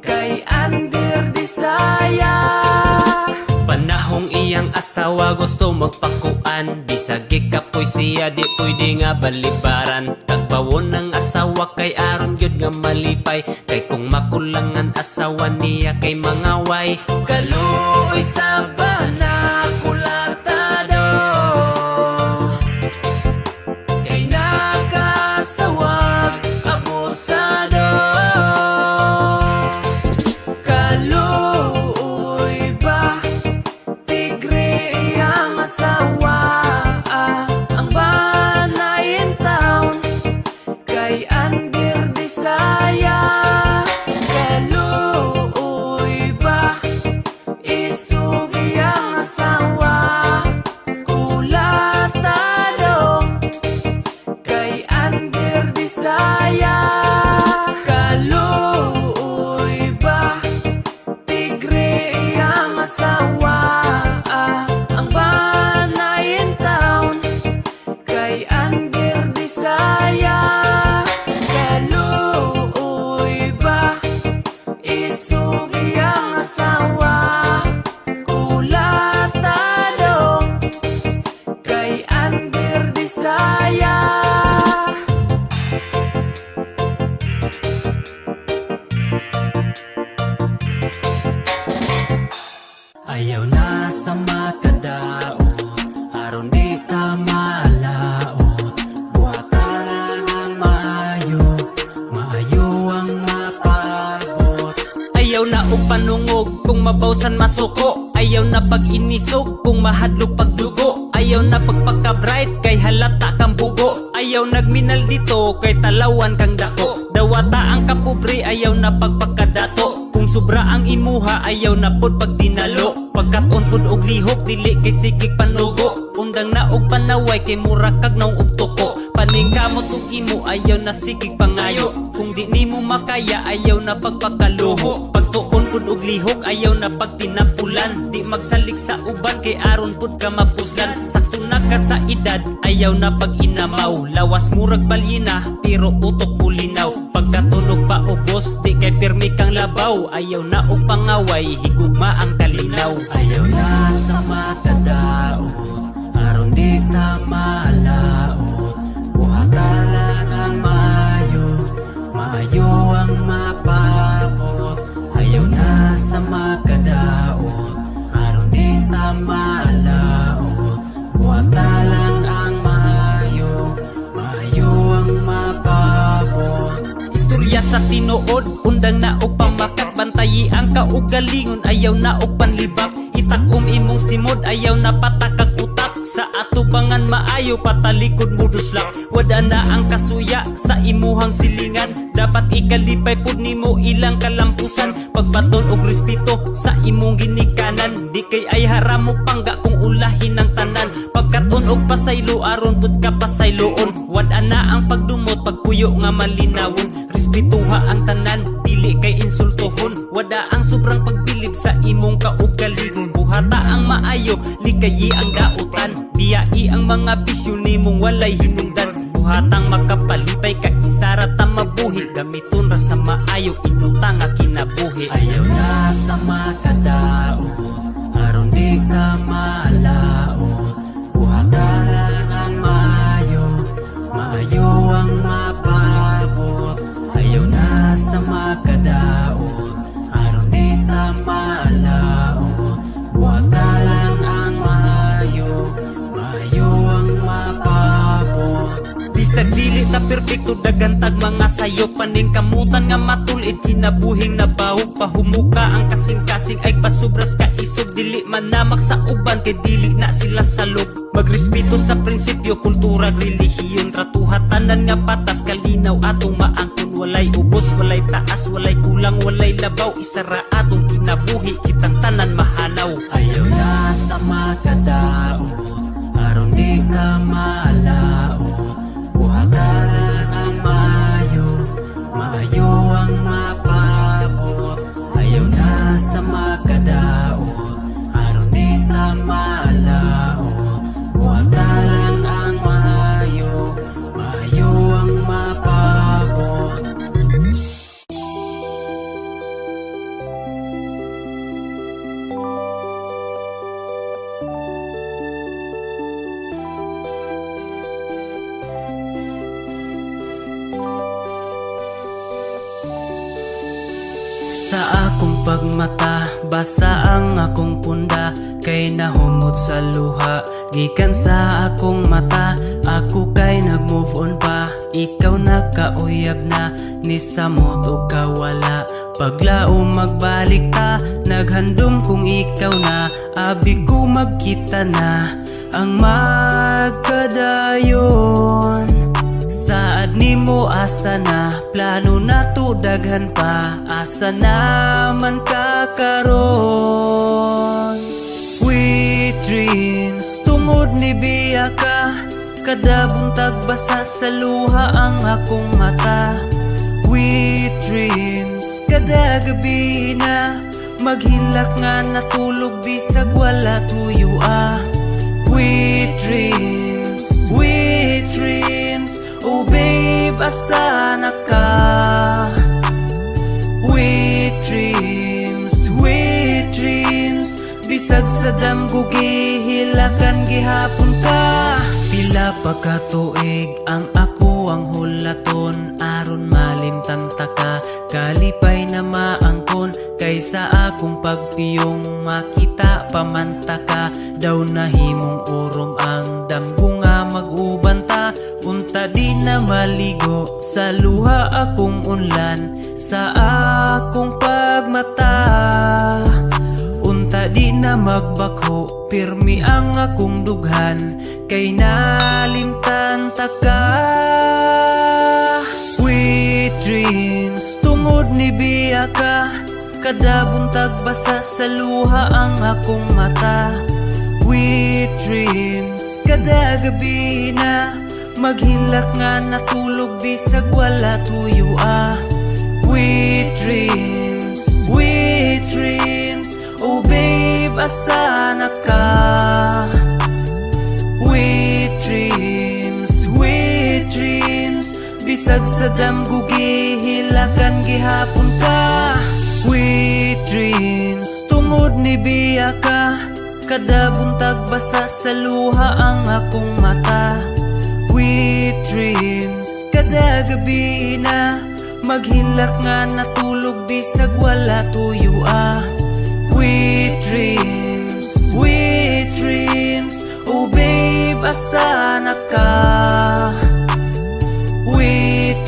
kay Andir Disaya. Panahong iyang asawa gusto magpakuan, bisag gikapoy siya di pwede nga balibaran. Tagbawon ng asawa kay aron gyud nga malipay, kay kung makulangan asawa niya kay mangaway. Kaluoy sa bana kulatado, kay nakasawag abusado. Kaluoy ba tigre ang asawa, ang banayin taon, kay Andir Disaya. Kaluoy ba isugi ang asawa, bisan masuko. Ayaw na pag-inisog kung mahadlok pagdugo. Ayaw na pagpaka-bright kay halata kang bugo. Ayaw nagminal dito kay talawan kang dako. Dawata ang kapobre, ayaw na pagpakadato. Kung sobra ang imuha, ayaw na pod pagdinalo. Pagkaton pod og lihok, dili kay sikig panugo. Undang na og panaway kay mura kag naong og tuko. Paningkamot ug imo, ayaw na sikig pangayo. Kung di nimo makaya, ayaw na pagpakaluho. Pagtuon pod og lihok, ayaw na pagtinapulan. Di magsalik sa uban kay aron pod ka mapuslan. Sakto na ka sa edad, ayaw na pag-inamaw. Lawas murag balyina, pero utok bulinaw. Pagkatulog pa ubos, di kay pirmi kang labaw. Ayaw na og pangaway, higugma ang kalinaw. Ayaw na sa makadaot, aron di ta maalaot. Buhata lang ang maayo, maayo ang mapabot. Ayaw na sa makadaot, aron di ta maalaot. Buhata lang ang maayo, maayo ang mapabot. Istorya sa tinuod, undang na og pamakat. Bantayi ang kaugalingon, ayaw na og panlibak. Itakom imong simod, ayaw na patakag utak. Sa atubangan maayo, patalikod mo duslak. Wada na ang kasuya sa imuhang silingan. Dapat ikalipay pod nimo ilang kalampusan. Pagbaton og respeto sa imong ginikanan. Di kay ay haramo pangga kung ulahin ang tanan. Pagkaton og pasaylo, aron pud ka pasayloon. Wada na ang pagdumot, pagpuyo nga malinawon. Respetuha ang tanan, dili kay insultohon. Wada ang sobrang pagbilib sa imong kaugalingon. Buhata ang maayo, likayi ang dautan. Biyai ang mga bisyo nimong walay hinungdan. Buhatang makapalipay ka isara ta mabuhi. Gamiton ra sa maayo, inutang nga kinabuhi. Ayaw na sa makadaot, aron di ka maalaot. Buhata lang ang maayo, maayo ang mapabot. Ayaw na sa makadaot, aron di ta maalaot. Buhata lang ang maayo, maayo ang mapabot. Bisag dili ta perpekto, dagantag mga sayo. Paning kamutan nga matulid, kinabuhing nabawog. Pahumuka ang kasing-kasing ay pasubras ka isog. Dili manamak sa uban kay dili na sila salog. Magrespeto sa prinsipyo, kultura, relihiyon. Tratuhatanan nga patas, kalinaw atong maangkon. Walay ubos, walay taas, walay kulang, walay labaw. Isara atong kinabuhi, kitang tanan mahanaw. Ayaw na sa makadaot, aron di ka maalaot. Buhata lang ang maayo, maayo ang mapabot. Ayaw na sa makadaot, aron di ta maalaot. Buhata lang ang maayo, maayo ang mapabot. Sa akong pagmata, basa ang akong punda. Kay nahumot sa luha, gikan sa akong mata. Ako kay nag-move on pa, ikaw nakauyab na. Ni samot o kawala, paglaom magbalik ta. Naghandom kung ikaw na, abi ko magkita na. Ang magkadayon, saad nimo asa na, plano na to daghan pa. Asa naman kakaron? Sweet dreams, tungod ni biya ka. Kada buntag basa sa luha ang akong mata. Sweet dreams, kada gabi na. Maghilak nga natulog bisag wala tuyo ah. Sweet dreams, sweet dreams. Oh babe, asa na ka? Sweet dreams, sweet dreams. Bisag sa damgo gihilakan gihapon ka. Pila pa ka tuig ang ako ang hulaton. Aron malimtan ta ka, kalipay na maangkon. Kaysa akong pagpiyong makita pamanta ka. Daw nahimong urom ang damgo nga mag-ubanta. Unta di na maligo sa luha akong unlan. Sa akong pagmata, na magbako, pirmi ang akong dughan, kay nalimtan ta ka. Sweet dreams, tungod ni biya ka, kada buntag basa sa luha ang akong mata. Sweet dreams, kada gabi na, maghilak nga natulog bisag wala tuyo ah. Sweet dreams, oh babe, asa na ka? Sweet dreams, bisag sa damgo gihilakan gihapon ka. Sweet dreams, tungod ni biya ka, kada buntag basa sa luha ang akong mata. Sweet dreams, kada gabi na, maghilak nga natulog bisag wala tuyo ah. Sweet dreams, oh babe, asa na ka? Sweet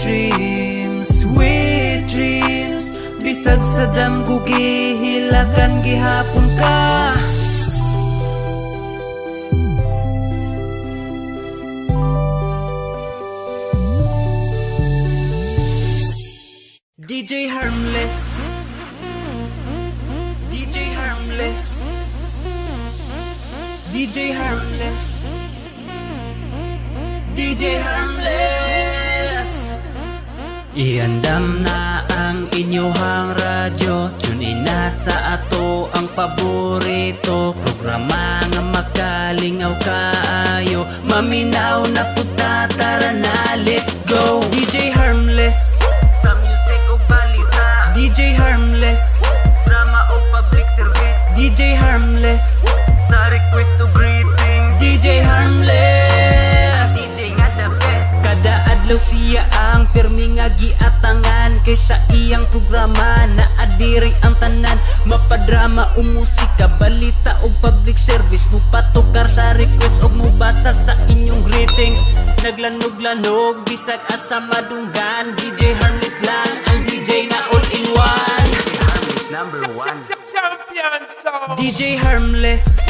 dreams, bisag sa damgo gihilakan gihapon ka. DJ Harmless, DJ Harmless, DJ Harmless, DJ Harmless. Iandam na ang inyohang radyo, tunin na sa ato ang paborito, programa nga makalingaw kaayo, maminaw na puta, tara na, let's go. DJ Harmless, sa music o balita. DJ Harmless, drama o public service. DJ Harmless, sa request to greeting. DJ Harmless, DJ nga the best. Kada adlaw siya ang pirmi nga giatangan, kaysa iyang programa na adiri ang tanan. Mapadrama o musika, balita o public service, mupatukar sa request o mubasa sa inyong greetings. Naglanog-lanog, bisag asa madunggan, DJ Harmless lang ang DJ na all-in-one. DJ Harmless,